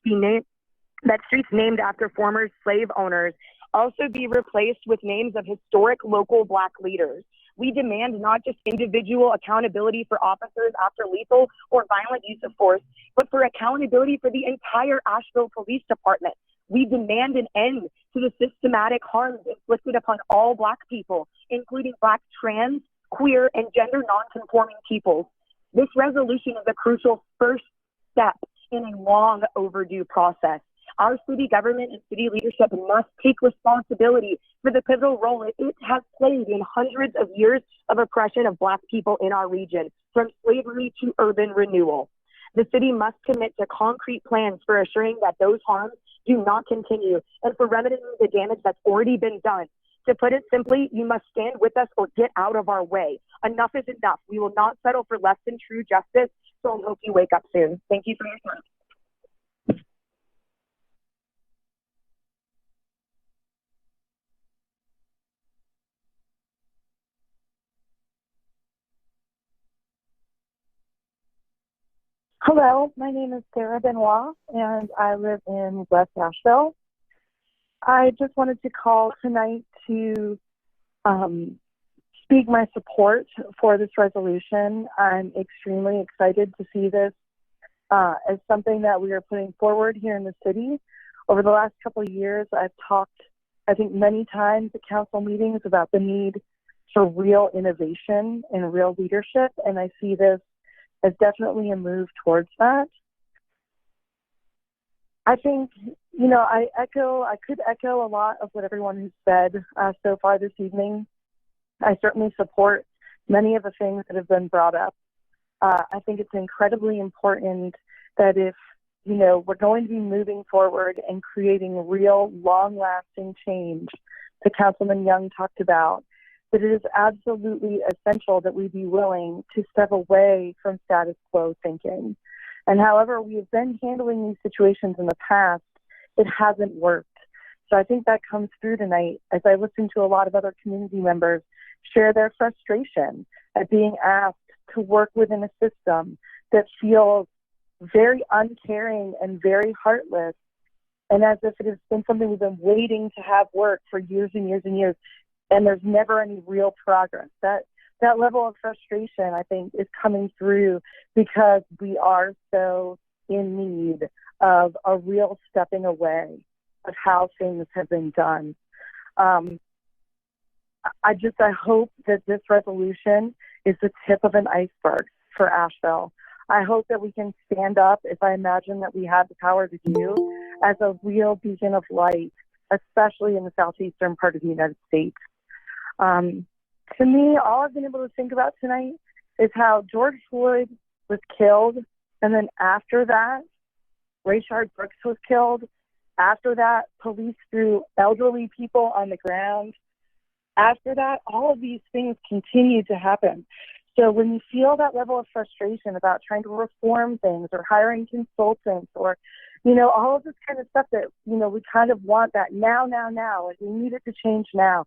named after former slave owners also be replaced with names of historic local Black leaders. We demand not just individual accountability for officers after lethal or violent use of force, but for accountability for the entire Asheville Police Department. We demand an end to the systematic harms inflicted upon all Black people, including Black, trans, queer, and gender nonconforming peoples. This resolution is a crucial first step in a long overdue process. Our city government and city leadership must take responsibility for the pivotal role it has played in hundreds of years of oppression of Black people in our region, from slavery to urban renewal. The city must commit to concrete plans for assuring that those harms do not continue and for remedying the damage that's already been done. To put it simply, you must stand with us or get out of our way. Enough is enough. We will not settle for less than true justice, so I hope you wake up soon. Thank you for your time. Hello, my name is Sarah Benoit, and I live in West Asheville. I just wanted to call tonight to speak my support for this resolution. I'm extremely excited to see this as something that we are putting forward here in the city. Over the last couple of years, I've talked, I think, many times at council meetings about the need for real innovation and real leadership, and I see this as definitely a move towards that. I think, I could echo a lot of what everyone has said so far this evening. I certainly support many of the things that have been brought up. I think it's incredibly important that if, we're going to be moving forward and creating real, long-lasting change that Councilman Young talked about, that it is absolutely essential that we be willing to step away from status quo thinking. And however we have been handling these situations in the past, it hasn't worked. So I think that comes through tonight as I listen to a lot of other community members share their frustration at being asked to work within a system that feels very uncaring and very heartless, and as if it has been something we've been waiting to have work for years and years and years, and there's never any real progress. That level of frustration, I think, is coming through because we are so in need of a real stepping away of how things have been done. I hope that this resolution is the tip of an iceberg for Asheville. I hope that we can stand up, if I imagine that we have the power to do, as a real beacon of light, especially in the southeastern part of the United States. To me, all I've been able to think about tonight is how George Floyd was killed, and then after that, Rayshard Brooks was killed. After that, police threw elderly people on the ground. After that, all of these things continue to happen. So when you feel that level of frustration about trying to reform things or hiring consultants or, all of this kind of stuff that, we kind of want that now, like we need it to change now.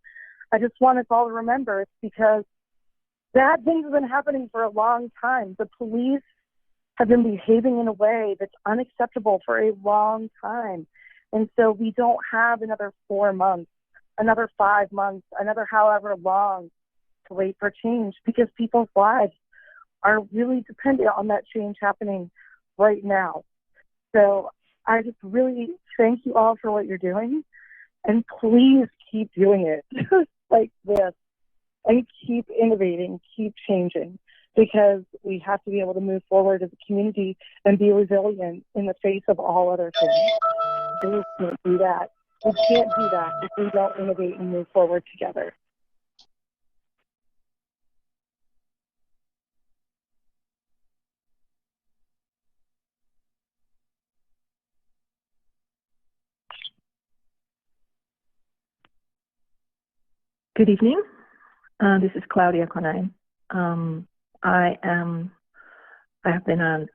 I just want us all to remember it's because bad things have been happening for a long time. The police have been behaving in a way that's unacceptable for a long time. And so we don't have another 4 months, another 5 months, another however long to wait for change, because people's lives are really dependent on that change happening right now. So I just really thank you all for what you're doing, and please keep doing it like this, and keep innovating, keep changing, because we have to be able to move forward as a community and be resilient in the face of all other things. And we can't do that. We can't do that if we don't innovate and move forward together. Good evening. This is Claudia Conine. I have been a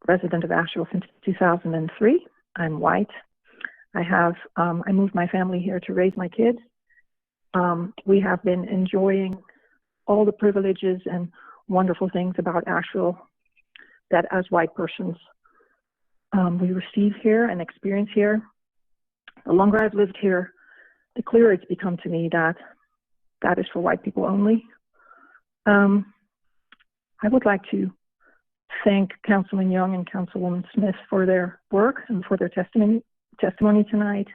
resident of Asheville since 2003. I'm white. I moved my family here to raise my kids. We have been enjoying all the privileges and wonderful things about Asheville that as white persons we receive here and experience here. The longer I've lived here, the clearer it's become to me that that is for white people only. I would like to thank Councilman Young and Councilwoman Smith for their work and for their testimony tonight.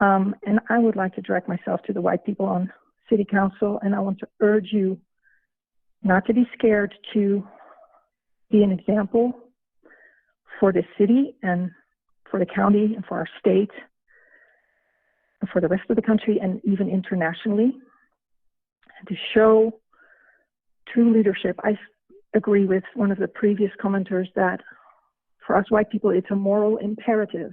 And I would like to direct myself to the white people on City Council, and I want to urge you not to be scared to be an example for the city and for the county and for our state and for the rest of the country and even internationally, and to show true leadership. I agree with one of the previous commenters that for us white people, it's a moral imperative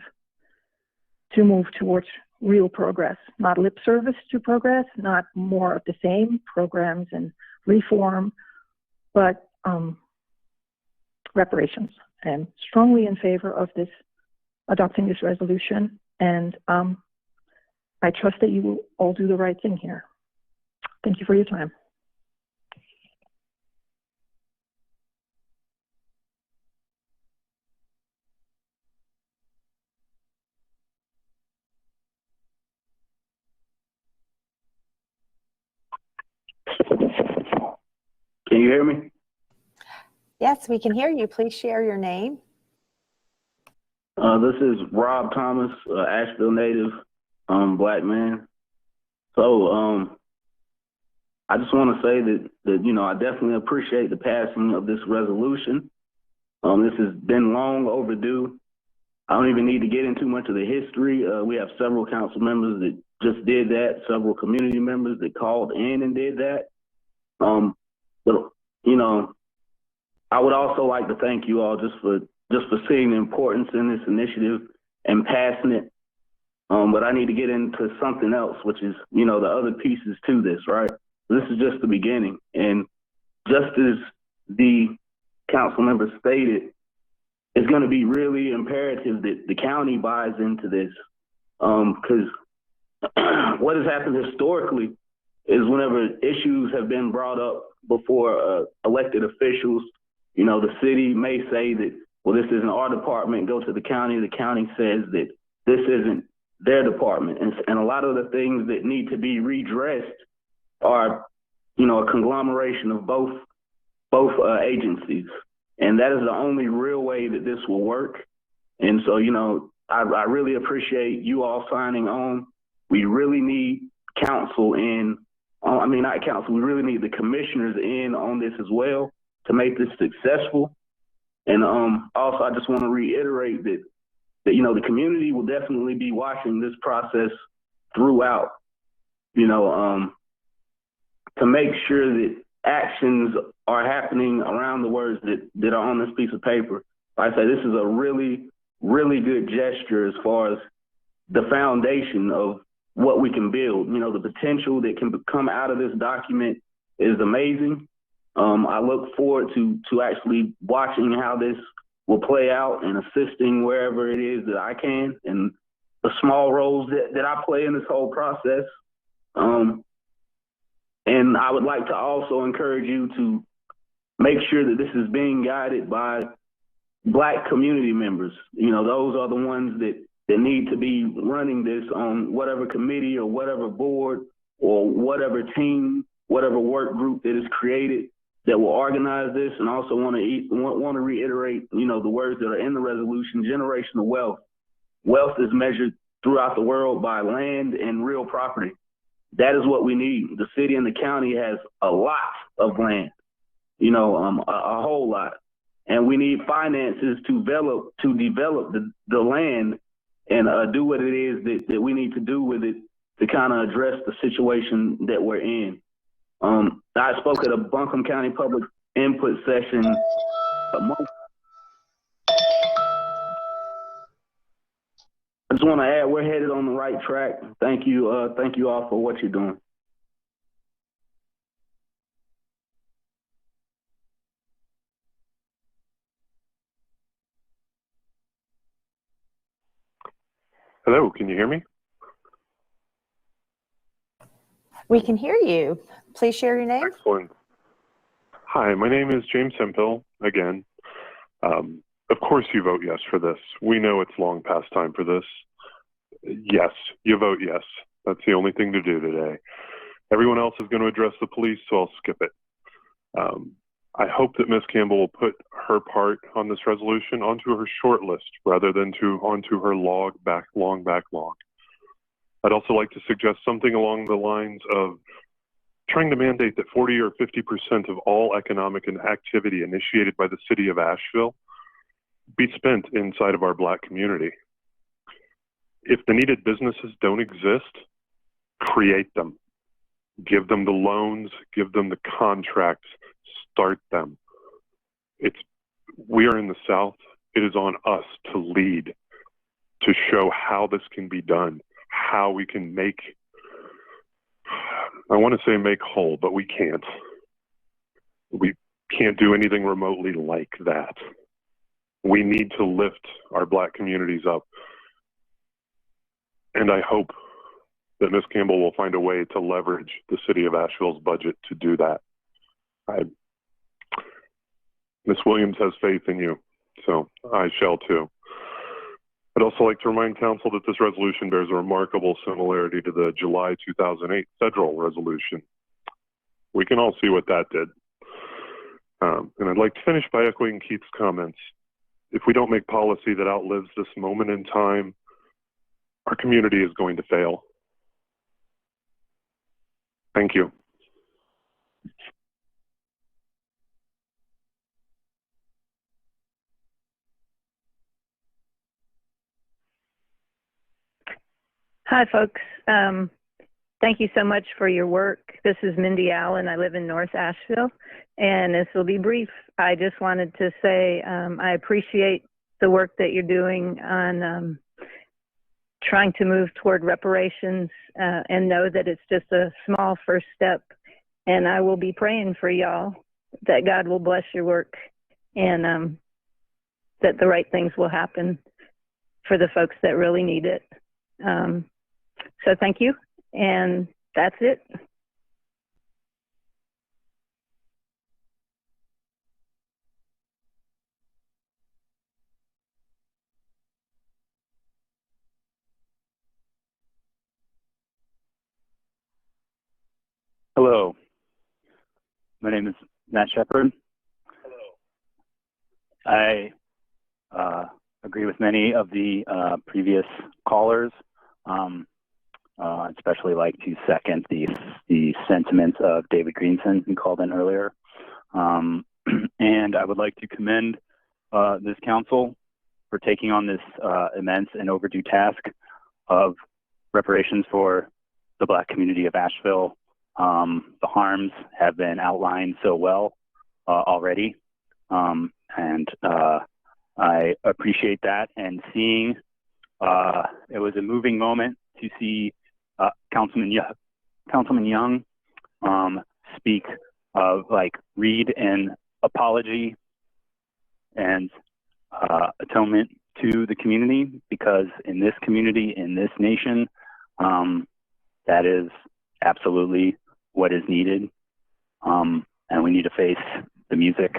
to move towards real progress, not lip service to progress, not more of the same programs and reform, but reparations. I'm strongly in favor of this, adopting this resolution, and I trust that you will all do the right thing here. Thank you for your time. Can you hear me? Yes, we can hear you. Please share your name. This is Rob Thomas, Asheville native, black man. So I just want to say that I definitely appreciate the passing of this resolution. This has been long overdue. I don't even need to get into much of the history. We have several council members that just did that, several community members that called in and did that. But I would also like to thank you all just for seeing the importance in this initiative and passing it. But I need to get into something else, which is, the other pieces to this, right? This is just the beginning. And just as the council member stated, it's going to be really imperative that the county buys into this. Because what has happened historically is whenever issues have been brought up before elected officials, you know, the city may say that, well, this isn't our department, go to the county says that this isn't their department. And a lot of the things that need to be redressed are, you know, a conglomeration of both agencies. And that is the only real way that this will work. And so, you know, I really appreciate you all signing on. We really need council in, I mean, not council, we really need the commissioners in on this as well to make this successful. And also, I just want to reiterate that, you know, the community will definitely be watching this process throughout, you know, to make sure that actions are happening around the words that are on this piece of paper. Like I say, this is a really, really good gesture as far as the foundation of what we can build. You know, the potential that can come out of this document is amazing. I look forward to actually watching how this will play out and assisting wherever it is that I can and the small roles that I play in this whole process. And I would like to also encourage you to make sure that this is being guided by Black community members. You know, those are the ones that need to be running this on whatever committee or whatever board or whatever team, whatever work group that is created that will organize this. And also want to reiterate, you know, the words that are in the resolution: generational wealth. Wealth is measured throughout the world by land and real property. That is what we need. The city and the county has a lot of land, you know, a whole lot. And we need finances to develop the land and do what it is that we need to do with it to kind of address the situation that we're in. I spoke at a Buncombe County public input session a month. I just want to add, we're headed on the right track. Thank you all for what you're doing. Hello, can you hear me? We can hear you. Please share your name. Excellent. Hi, my name is James Hemphill, again. Of course you vote yes for this. We know it's long past time for this. Yes, you vote yes. That's the only thing to do today. Everyone else is going to address the police, so I'll skip it. I hope that Ms. Campbell will put her part on this resolution onto her short list rather than onto her long backlog. I'd also like to suggest something along the lines of trying to mandate that 40 or 50% of all economic and activity initiated by the city of Asheville be spent inside of our Black community. If the needed businesses don't exist, create them. Give them the loans, give them the contracts, start them. We are in the South. It is on us to lead, to show how this can be done, how we can make whole, but we can't. We can't do anything remotely like that. We need to lift our Black communities up. And I hope that Ms. Campbell will find a way to leverage the city of Asheville's budget to do that. Ms. Williams has faith in you, so I shall too. I'd also like to remind council that this resolution bears a remarkable similarity to the July 2008 federal resolution. We can all see what that did. And I'd like to finish by echoing Keith's comments. If we don't make policy that outlives this moment in time, our community is going to fail. Thank you. Hi, folks. Thank you so much for your work. This is Mindy Allen. I live in North Asheville, and this will be brief. I just wanted to say I appreciate the work that you're doing on trying to move toward reparations and know that it's just a small first step. And I will be praying for y'all that God will bless your work and that the right things will happen for the folks that really need it. So thank you. And that's it. Hello, my name is Matt Shepard. I agree with many of the previous callers. Especially like to second the sentiments of David Greenson, who called in earlier. And I would like to commend this council for taking on this immense and overdue task of reparations for the Black community of Asheville. The harms have been outlined so well already. And I appreciate that. And seeing, it was a moving moment to see Councilman Young speak of read an apology and atonement to the community, because in this community, in this nation, that is absolutely what is needed. And we need to face the music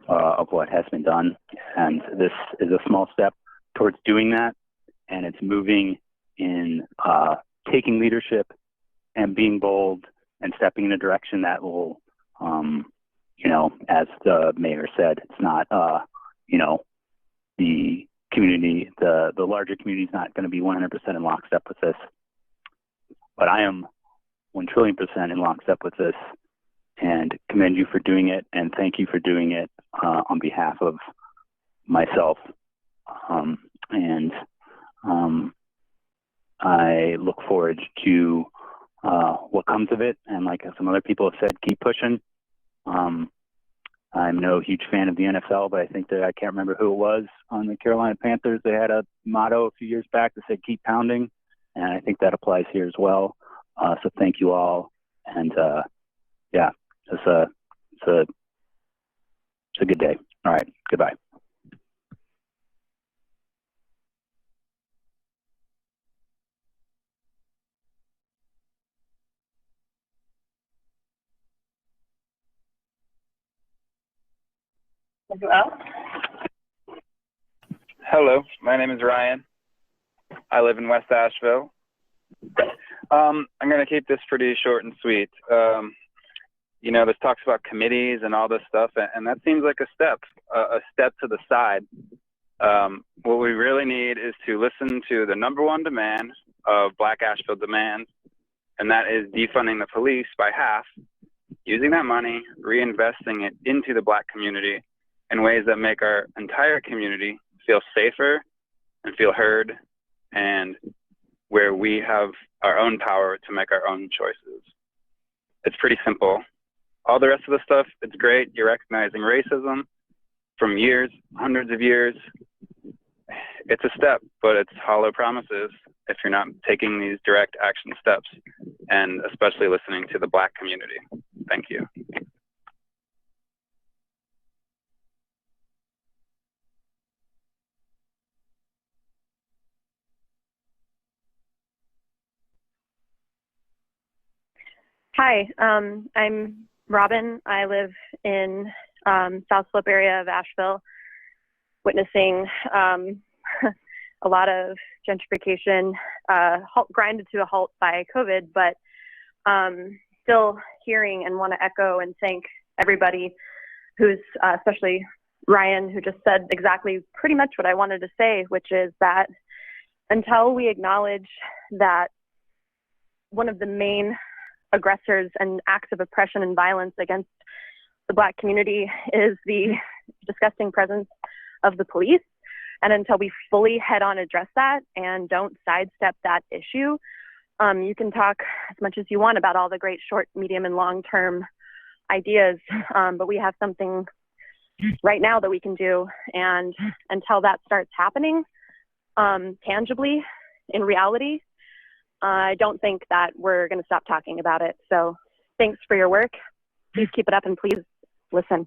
of what has been done. And this is a small step towards doing that. And it's moving in taking leadership and being bold and stepping in a direction that will, as the mayor said, it's not, the community, the larger community is not going to be 100% in lockstep with this. But I am 1 trillion % in lockstep with this, and commend you for doing it, and thank you for doing it on behalf of myself. I look forward to what comes of it, and like some other people have said, keep pushing. I'm no huge fan of the NFL, but I think that I can't remember who it was on the Carolina Panthers. They had a motto a few years back that said "Keep pounding," and I think that applies here as well. So thank you all, and yeah, it's a good day. All right, goodbye. Hello, my name is Ryan. I live in West Asheville. I'm going to keep this pretty short and sweet. This talks about committees and all this stuff, and that seems like a step to the side. What we really need is to listen to the number one demand of Black Asheville demands, and that is defunding the police by half, using that money, reinvesting it into the Black community in ways that make our entire community feel safer and feel heard, and where we have our own power to make our own choices. It's pretty simple. All the rest of the stuff, it's great. You're recognizing racism from years, hundreds of years. It's a step, but it's hollow promises if you're not taking these direct action steps, and especially listening to the Black community. Thank you. Hi, I'm Robin. I live in South Slope area of Asheville, witnessing a lot of gentrification grinded to a halt by COVID, but still hearing and want to echo and thank everybody who's, especially Ryan, who just said exactly pretty much what I wanted to say, which is that until we acknowledge that one of the main aggressors and acts of oppression and violence against the Black community is the disgusting presence of the police, and until we fully head-on address that and don't sidestep that issue, you can talk as much as you want about all the great short, medium, and long-term ideas, but we have something right now that we can do, and until that starts happening tangibly in reality, I don't think that we're going to stop talking about it. So thanks for your work. Please keep it up, and please listen.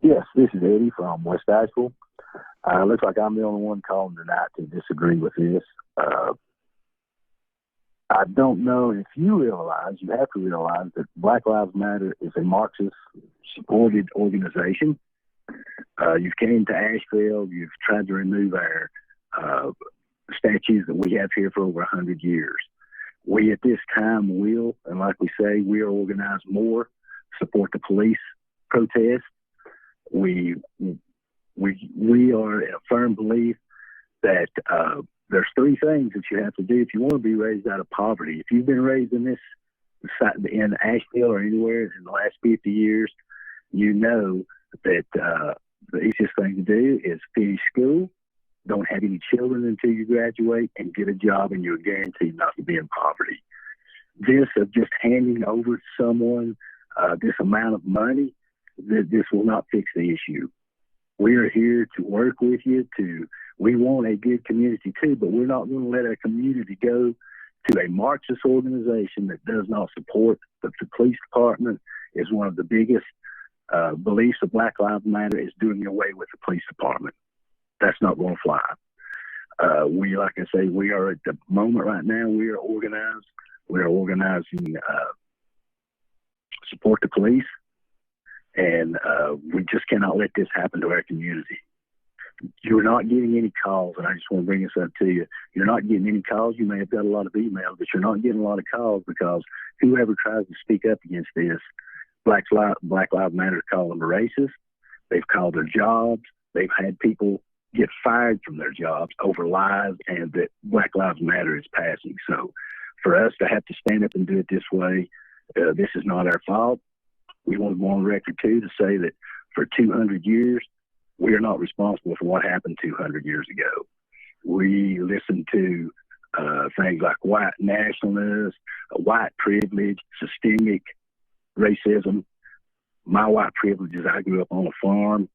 Yes, this is Eddie from West Asheville. Looks like I'm the only one calling tonight to disagree with this. I don't know if you realize, you have to realize that Black Lives Matter is a Marxist-supported organization. You've came to Asheville, you've tried to remove our statues that we have here for over 100 years. We at this time will, and like we say, we are organized more, support the police protest. We are in a firm belief that there's three things that you have to do if you want to be raised out of poverty. If you've been raised in Asheville or anywhere in the last 50 years, you know that the easiest thing to do is finish school, don't have any children until you graduate, and get a job, and you're guaranteed not to be in poverty. This of just handing over to someone this amount of money, this will not fix the issue. We are here to work with you. We want a good community too, but we're not going to let our community go to a Marxist organization that does not support the police department. Is one of the biggest beliefs of Black Lives Matter is doing away with the police department. That's not going to fly. Like I say, we are at the moment right now, we are organized. We are organizing support the police, and we just cannot let this happen to our community. You're not getting any calls, and I just want to bring this up to you. You're not getting any calls. You may have got a lot of emails, but you're not getting a lot of calls because whoever tries to speak up against this, Black Lives Matter call them racist. They've called their jobs. They've had people get fired from their jobs over lies and that Black Lives Matter is passing. So for us to have to stand up and do it this way, this is not our fault. We want to go on record too to say that for 200 years, we are not responsible for what happened 200 years ago. We listen to things like white nationalism, white privilege, systemic racism. My white privilege is I grew up on a farm.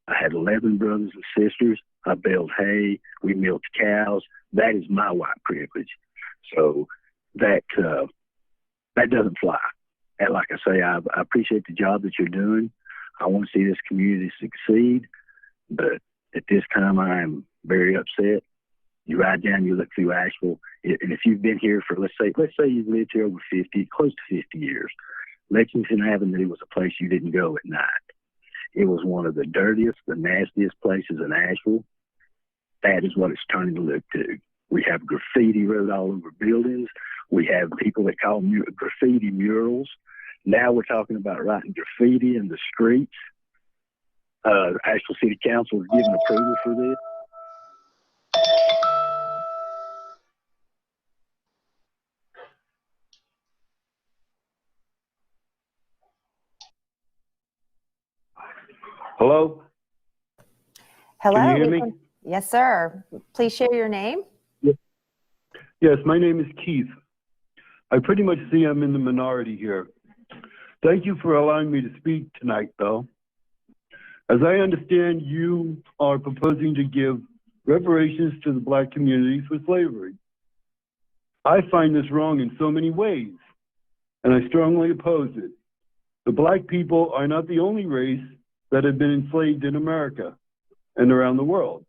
I had 11 brothers and sisters. I baled hay. We milked cows. That is my white privilege. So that doesn't fly. And like I say, I appreciate the job that you're doing. I want to see this community succeed. But at this time, I am very upset. You ride down, you look through Asheville, and if you've been here for, let's say you've lived here over 50, close to 50 years, Lexington Avenue was a place you didn't go at night. It was one of the dirtiest, the nastiest places in Asheville. That is what it's turning to look to. We have graffiti wrote all over buildings. We have people that call graffiti murals. Now we're talking about writing graffiti in the streets. Asheville City Council has given approval for this. Hello? Hello. Can you hear me? Yes, sir. Please share your name. Yes, my name is Keith. I pretty much see I'm in the minority here. Thank you for allowing me to speak tonight, though. As I understand, you are proposing to give reparations to the Black community for slavery. I find this wrong in so many ways, and I strongly oppose it. The Black people are not the only race that have been enslaved in America and around the world.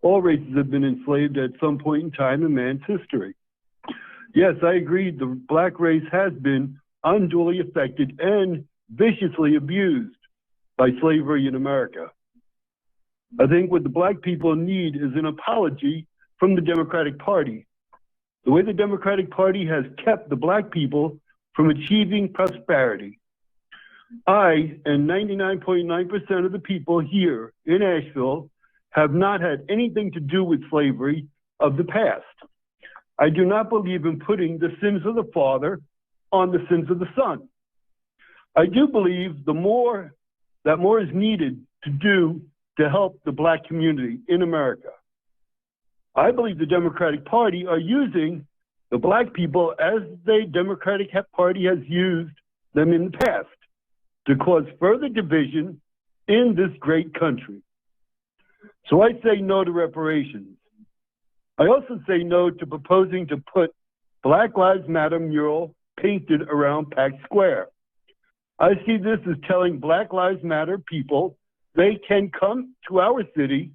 All races have been enslaved at some point in time in man's history. Yes, I agree the Black race has been unduly affected and viciously abused by slavery in America. I think what the Black people need is an apology from the Democratic Party. The way the Democratic Party has kept the Black people from achieving prosperity. I and 99.9% of the people here in Asheville have not had anything to do with slavery of the past. I do not believe in putting the sins of the father on the sins of the son. I do believe that more is needed to do to help the Black community in America. I believe the Democratic Party are using the Black people as the Democratic Party has used them in the past to cause further division in this great country. So I say no to reparations. I also say no to proposing to put Black Lives Matter mural painted around Pack Square. I see this as telling Black Lives Matter people they can come to our city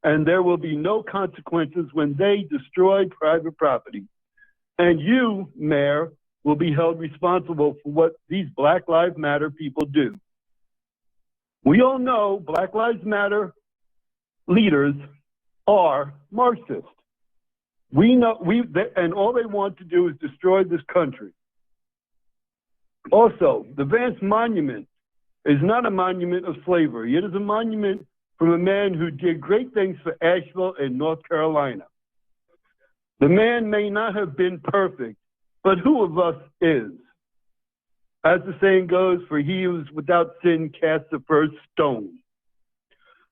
and there will be no consequences when they destroy private property. And you, Mayor, will be held responsible for what these Black Lives Matter people do. We all know Black Lives Matter leaders are Marxist. We know, and all they want to do is destroy this country. Also, the Vance Monument is not a monument of slavery. It is a monument from a man who did great things for Asheville and North Carolina. The man may not have been perfect, but who of us is? As the saying goes, for he who is without sin casts the first stone.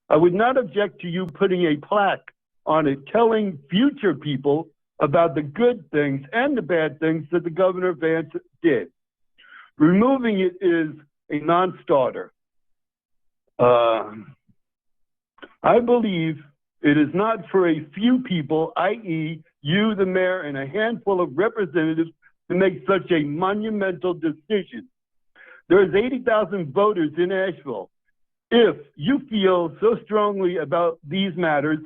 I would not object to you putting a plaque on it telling future people about the good things and the bad things that the Governor Vance did. Removing it is a non-starter. I believe it is not for a few people, i.e. you, the mayor, and a handful of representatives to make such a monumental decision. There's 80,000 voters in Asheville. If you feel so strongly about these matters,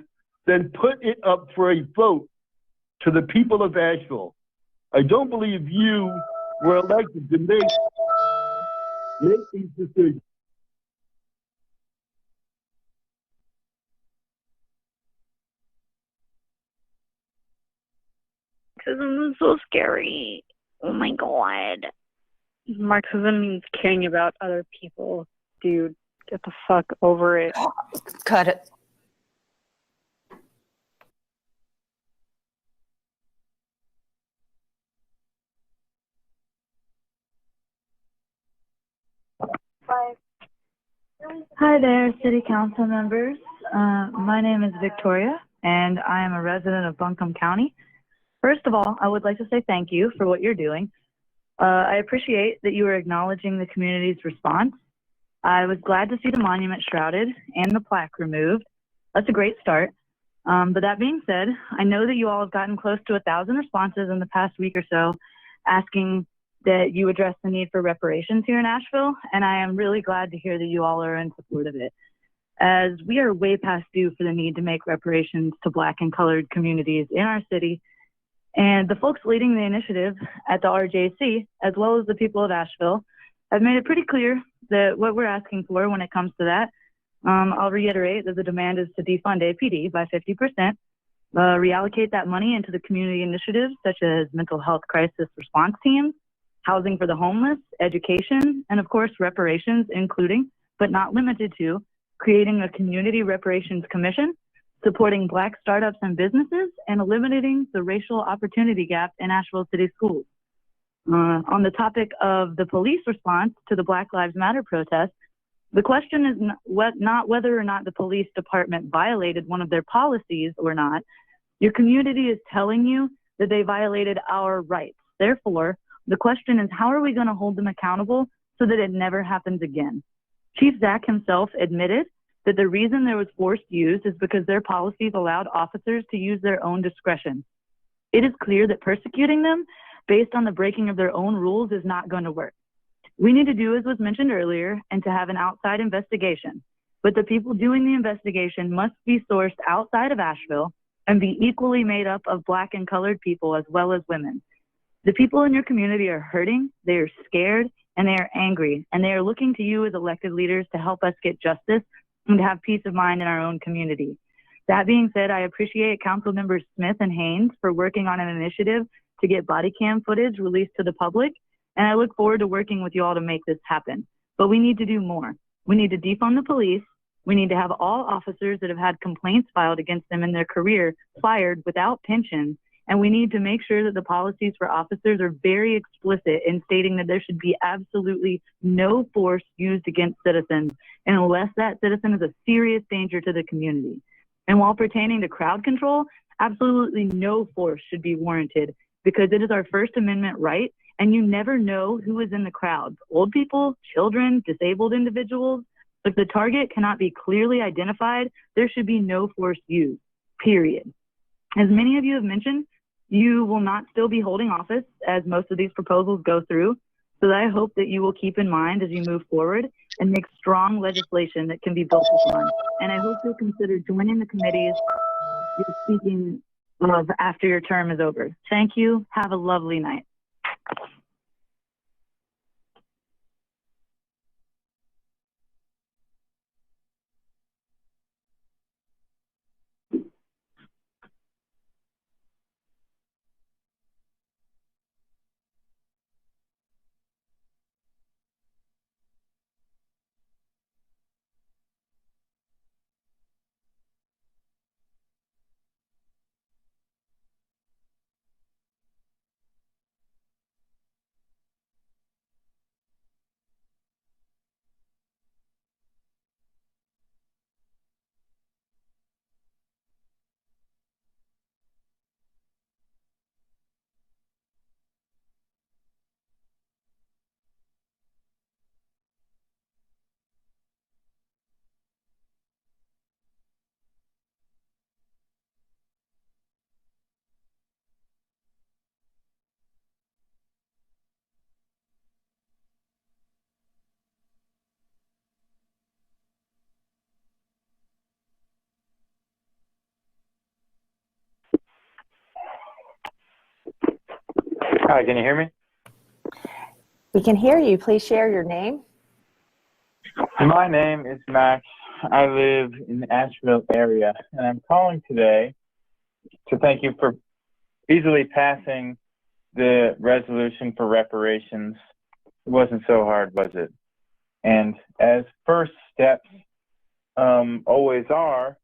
then put it up for a vote to the people of Asheville. I don't believe you were elected to make these decisions. Marxism is so scary. Oh my god. Marxism means caring about other people. Dude, get the fuck over it. Cut it. Hi there, City Council members. My name is Victoria, and I am a resident of Buncombe County. First of all, I would like to say thank you for what you're doing. I appreciate that you are acknowledging the community's response. I was glad to see the monument shrouded and the plaque removed. That's a great start. But that being said, I know that you all have gotten close to 1,000 responses in the past week or so asking that you address the need for reparations here in Asheville, and I am really glad to hear that you all are in support of it, as we are way past due for the need to make reparations to Black and colored communities in our city. And the folks leading the initiative at the RJC, as well as the people of Asheville, have made it pretty clear that what we're asking for when it comes to that, I'll reiterate that the demand is to defund APD by 50%, reallocate that money into the community initiatives such as mental health crisis response teams, housing for the homeless, education, and of course reparations, including, but not limited to, creating a community reparations commission, supporting Black startups and businesses, and eliminating the racial opportunity gap in Asheville City Schools. On the topic of the police response to the Black Lives Matter protest, the question is not whether or not the police department violated one of their policies or not. Your community is telling you that they violated our rights. Therefore, the question is, how are we going to hold them accountable so that it never happens again? Chief Zach himself admitted that the reason there was force used is because their policies allowed officers to use their own discretion. It is clear that persecuting them based on the breaking of their own rules is not going to work. We need to do as was mentioned earlier and to have an outside investigation. But the people doing the investigation must be sourced outside of Asheville and be equally made up of Black and colored people as well as women. The people in your community are hurting, they are scared, and they are angry, and they are looking to you as elected leaders to help us get justice and to have peace of mind in our own community. That being said, I appreciate Council Members Smith and Haynes for working on an initiative to get body cam footage released to the public, and I look forward to working with you all to make this happen. But we need to do more. We need to defund the police. We need to have all officers that have had complaints filed against them in their career fired without pensions. And we need to make sure that the policies for officers are very explicit in stating that there should be absolutely no force used against citizens unless that citizen is a serious danger to the community. And while pertaining to crowd control, absolutely no force should be warranted because it is our First Amendment right, and you never know who is in the crowd. Old people, children, disabled individuals. If the target cannot be clearly identified, there should be no force used, period. As many of you have mentioned, you will not still be holding office as most of these proposals go through. so that I hope that you will keep in mind as you move forward and make strong legislation that can be built upon. And I hope you'll consider joining the committees you're speaking of after your term is over. Thank you. Have a lovely night. Hi, can you hear me? We can hear you. Please share your name. My name is Max. I live in the Asheville area, and I'm calling today to thank you for easily passing the resolution for reparations. It wasn't so hard, was it? And as first steps always are,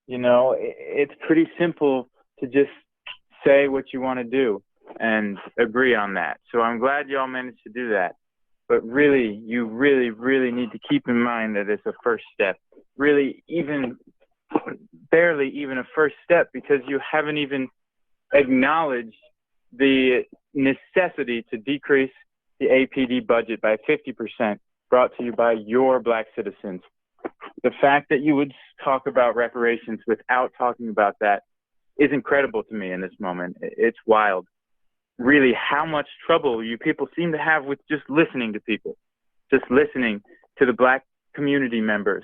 you know, it's pretty simple to just say what you want to do and agree on that. So I'm glad y'all managed to do that. But really, you really need to keep in mind that it's a first step. Really, even barely even a first step, because you haven't even acknowledged the necessity to decrease the APD budget by 50%, brought to you by your Black citizens. The fact that you would talk about reparations without talking about that is incredible to me in this moment. It's wild. Really, how much trouble you people seem to have with just listening to people, just listening to the Black community members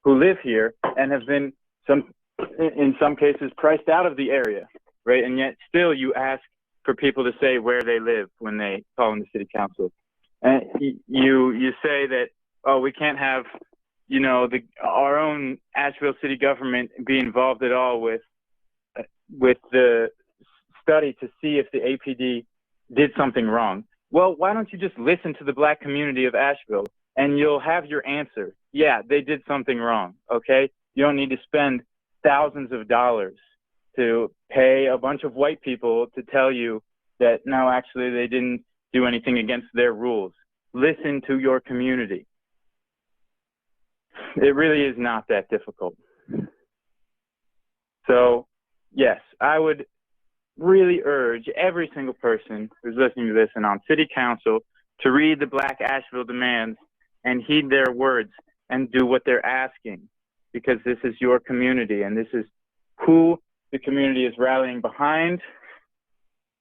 who live here and have been, in some cases, priced out of the area, right? And yet still you ask for people to say where they live when they call in the city council. And you say that, oh, we can't have, you know, our own Asheville city government be involved at all with the study to see if the APD did something wrong. Well, why don't you just listen to the Black community of Asheville and you'll have your answer. Yeah, they did something wrong, okay? You don't need to spend thousands of dollars to pay a bunch of white people to tell you that, no, actually they didn't do anything against their rules. Listen to your community. It really is not that difficult. So, yes, I would really urge every single person who's listening to this and on city council to read the Black Asheville demands and heed their words and do what they're asking, because this is your community and this is who the community is rallying behind.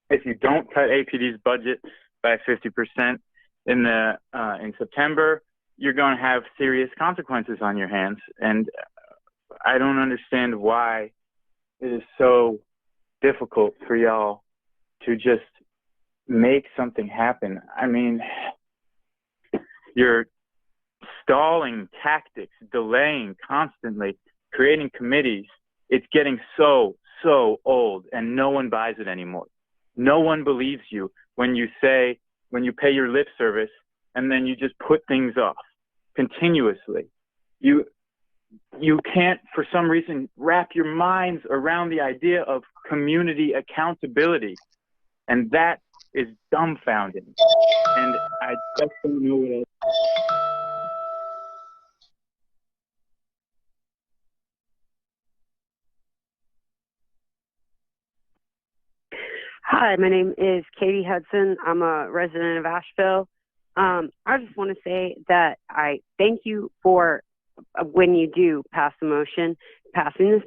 If you don't cut APD's budget by 50% in September, you're going to have serious consequences on your hands. And I don't understand why it is so difficult for y'all to just make something happen. I mean, you're stalling tactics, delaying constantly, creating committees. It's getting so old and no one buys it anymore. No one believes you when you pay your lip service and then you just put things off continuously. You can't, for some reason, wrap your minds around the idea of community accountability. And that is dumbfounding. And I just don't know what else. Hi, my name is Katie Hudson. I'm a resident of Asheville. I just want to say that I thank you for when you do passing this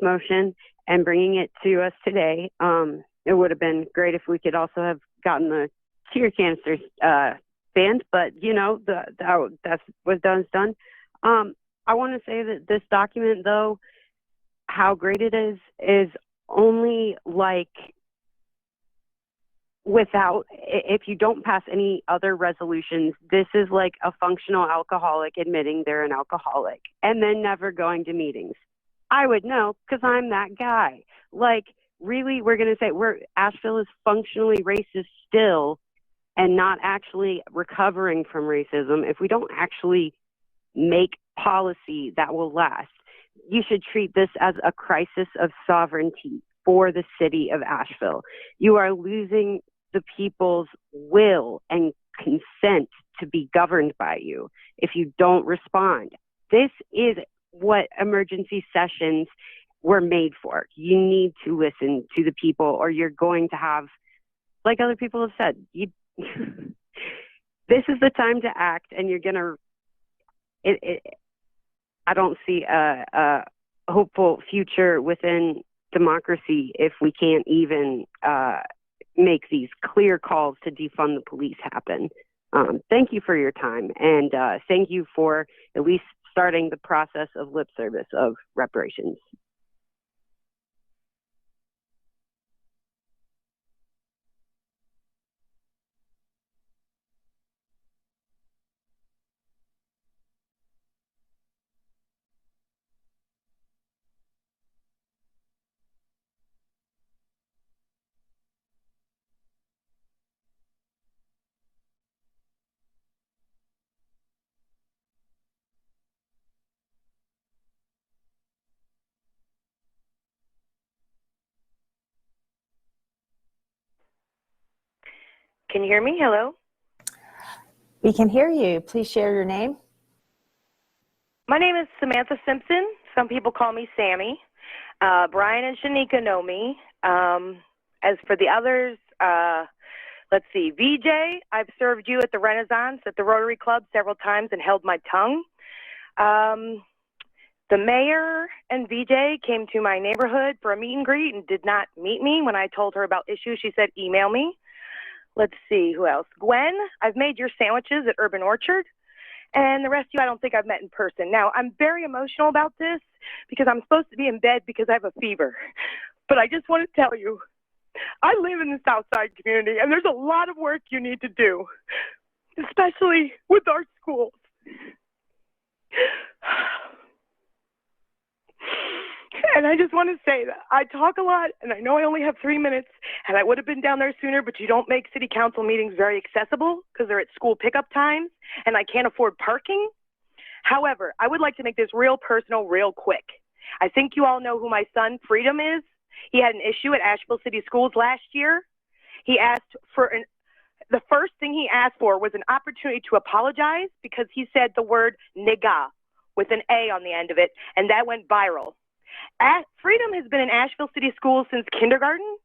motion and bringing it to us today. It would have been great if we could also have gotten the tear canisters expand, but that's what's done is done. I want to say that this document, though, how great it is only like if you don't pass any other resolutions, this is like a functional alcoholic admitting they're an alcoholic and then never going to meetings. I would know because I'm that guy. Like, really, we're going to say Asheville is functionally racist still and not actually recovering from racism if we don't actually make policy that will last. You should treat this as a crisis of sovereignty for the city of Asheville. You are losing the people's will and consent to be governed by you if you don't respond. This is what emergency sessions were made for. You need to listen to the people, or you're going to have, like other people have said, this is the time to act, and you're going to, I don't see a hopeful future within democracy if we can't even make these clear calls to defund the police happen. Thank you for your time, and thank you for at least starting the process of lip service of reparations. Can you hear me? Hello? We can hear you. Please share your name. My name is Samantha Simpson. Some people call me Sammy. Brian and Shanika know me. As for the others, let's see. VJ, I've served you at the Renaissance at the Rotary Club several times and held my tongue. The mayor and VJ came to my neighborhood for a meet and greet and did not meet me. When I told her about issues, she said, email me. Let's see, who else? Gwen, I've made your sandwiches at Urban Orchard. And the rest of you, I don't think I've met in person. Now, I'm very emotional about this because I'm supposed to be in bed because I have a fever. But I just want to tell you, I live in the Southside community, and there's a lot of work you need to do, especially with our schools. And I just want to say that I talk a lot, and I know I only have 3 minutes, and I would have been down there sooner, but you don't make city council meetings very accessible because they're at school pickup times, and I can't afford parking. However, I would like to make this real personal, real quick. I think you all know who my son, Freedom, is. He had an issue at Asheville City Schools last year. He asked for the first thing he asked for was an opportunity to apologize because he said the word nigga with an A on the end of it, and that went viral. Freedom has been in Asheville City Schools since kindergarten,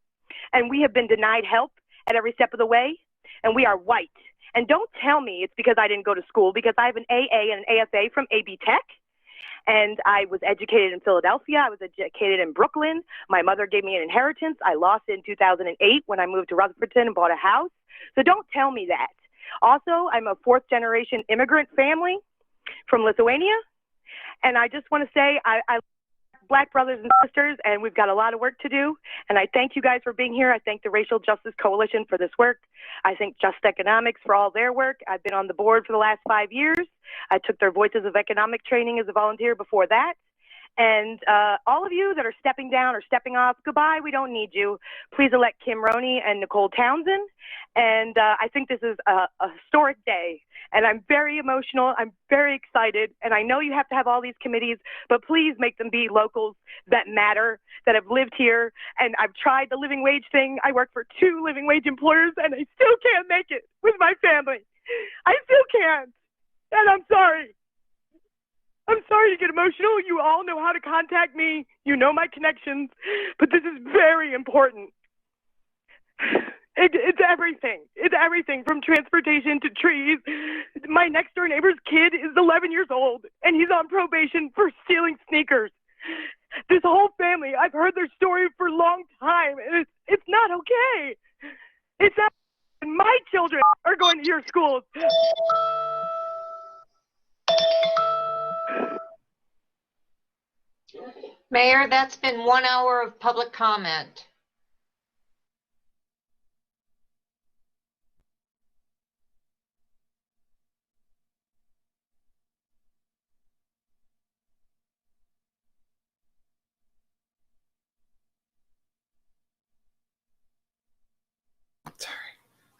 and we have been denied help at every step of the way, and we are white. And don't tell me it's because I didn't go to school, because I have an AA and an AFA from AB Tech, and I was educated in Philadelphia. I was educated in Brooklyn. My mother gave me an inheritance. I lost it in 2008 when I moved to Rutherfordton and bought a house. So don't tell me that. Also, I'm a fourth-generation immigrant family from Lithuania, and I just want to say I Black brothers and sisters, and we've got a lot of work to do. And I thank you guys for being here. I thank the Racial Justice Coalition for this work. I thank Just Economics for all their work. I've been on the board for the last 5 years. I took their Voices of Economic training as a volunteer before that. And all of you that are stepping down or stepping off, goodbye, we don't need you. Please elect Kim Roney and Nicole Townsend. And I think this is a historic day. And I'm very emotional. I'm very excited. And I know you have to have all these committees, but please make them be locals that matter, that have lived here. And I've tried the living wage thing. I work for 2 living wage employers, and I still can't make it with my family. I still can't. And I'm sorry. I'm sorry to get emotional. You all know how to contact me. You know my connections. But this is very important. It's everything. It's everything from transportation to trees. My next door neighbor's kid is 11 years old, and he's on probation for stealing sneakers. This whole family, I've heard their story for a long time, and it's not okay. It's not. And my children are going to your schools. Mayor, that's been 1 hour of public comment.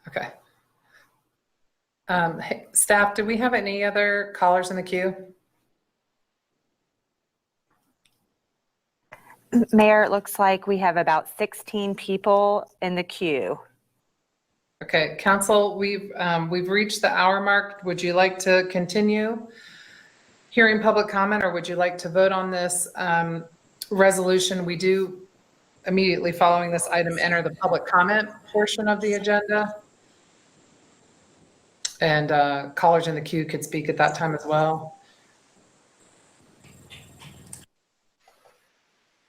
Okay. Hey, staff, do we have any other callers in the queue? Mayor, it looks like we have about 16 people in the queue. Okay, council, we've reached the hour mark. Would you like to continue hearing public comment, or would you like to vote on this resolution? We do immediately following this item enter the public comment portion of the agenda. And callers in the queue could speak at that time as well.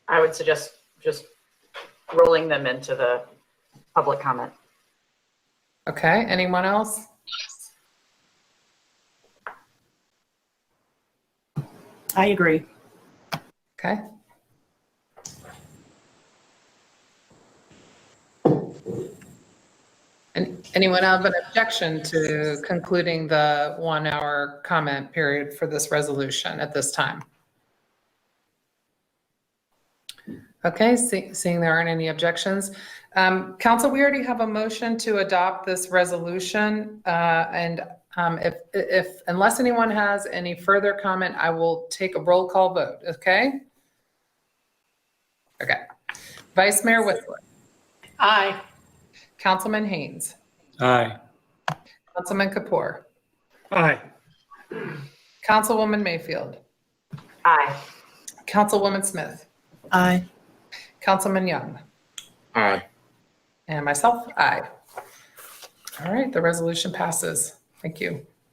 I would suggest just rolling them into the public comment. Okay, anyone else? I agree. Okay. And anyone have an objection to concluding the 1 hour comment period for this resolution at this time? Okay, seeing there aren't any objections. Council, we already have a motion to adopt this resolution. If unless anyone has any further comment, I will take a roll call vote, okay? Okay. Vice Mayor Whistler. Aye. Councilman Haynes. Aye. Councilman Kapoor. Aye. Councilwoman Mayfield. Aye. Councilwoman Smith. Aye. Councilman Young. Aye. And myself, aye. All right, the resolution passes. Thank you.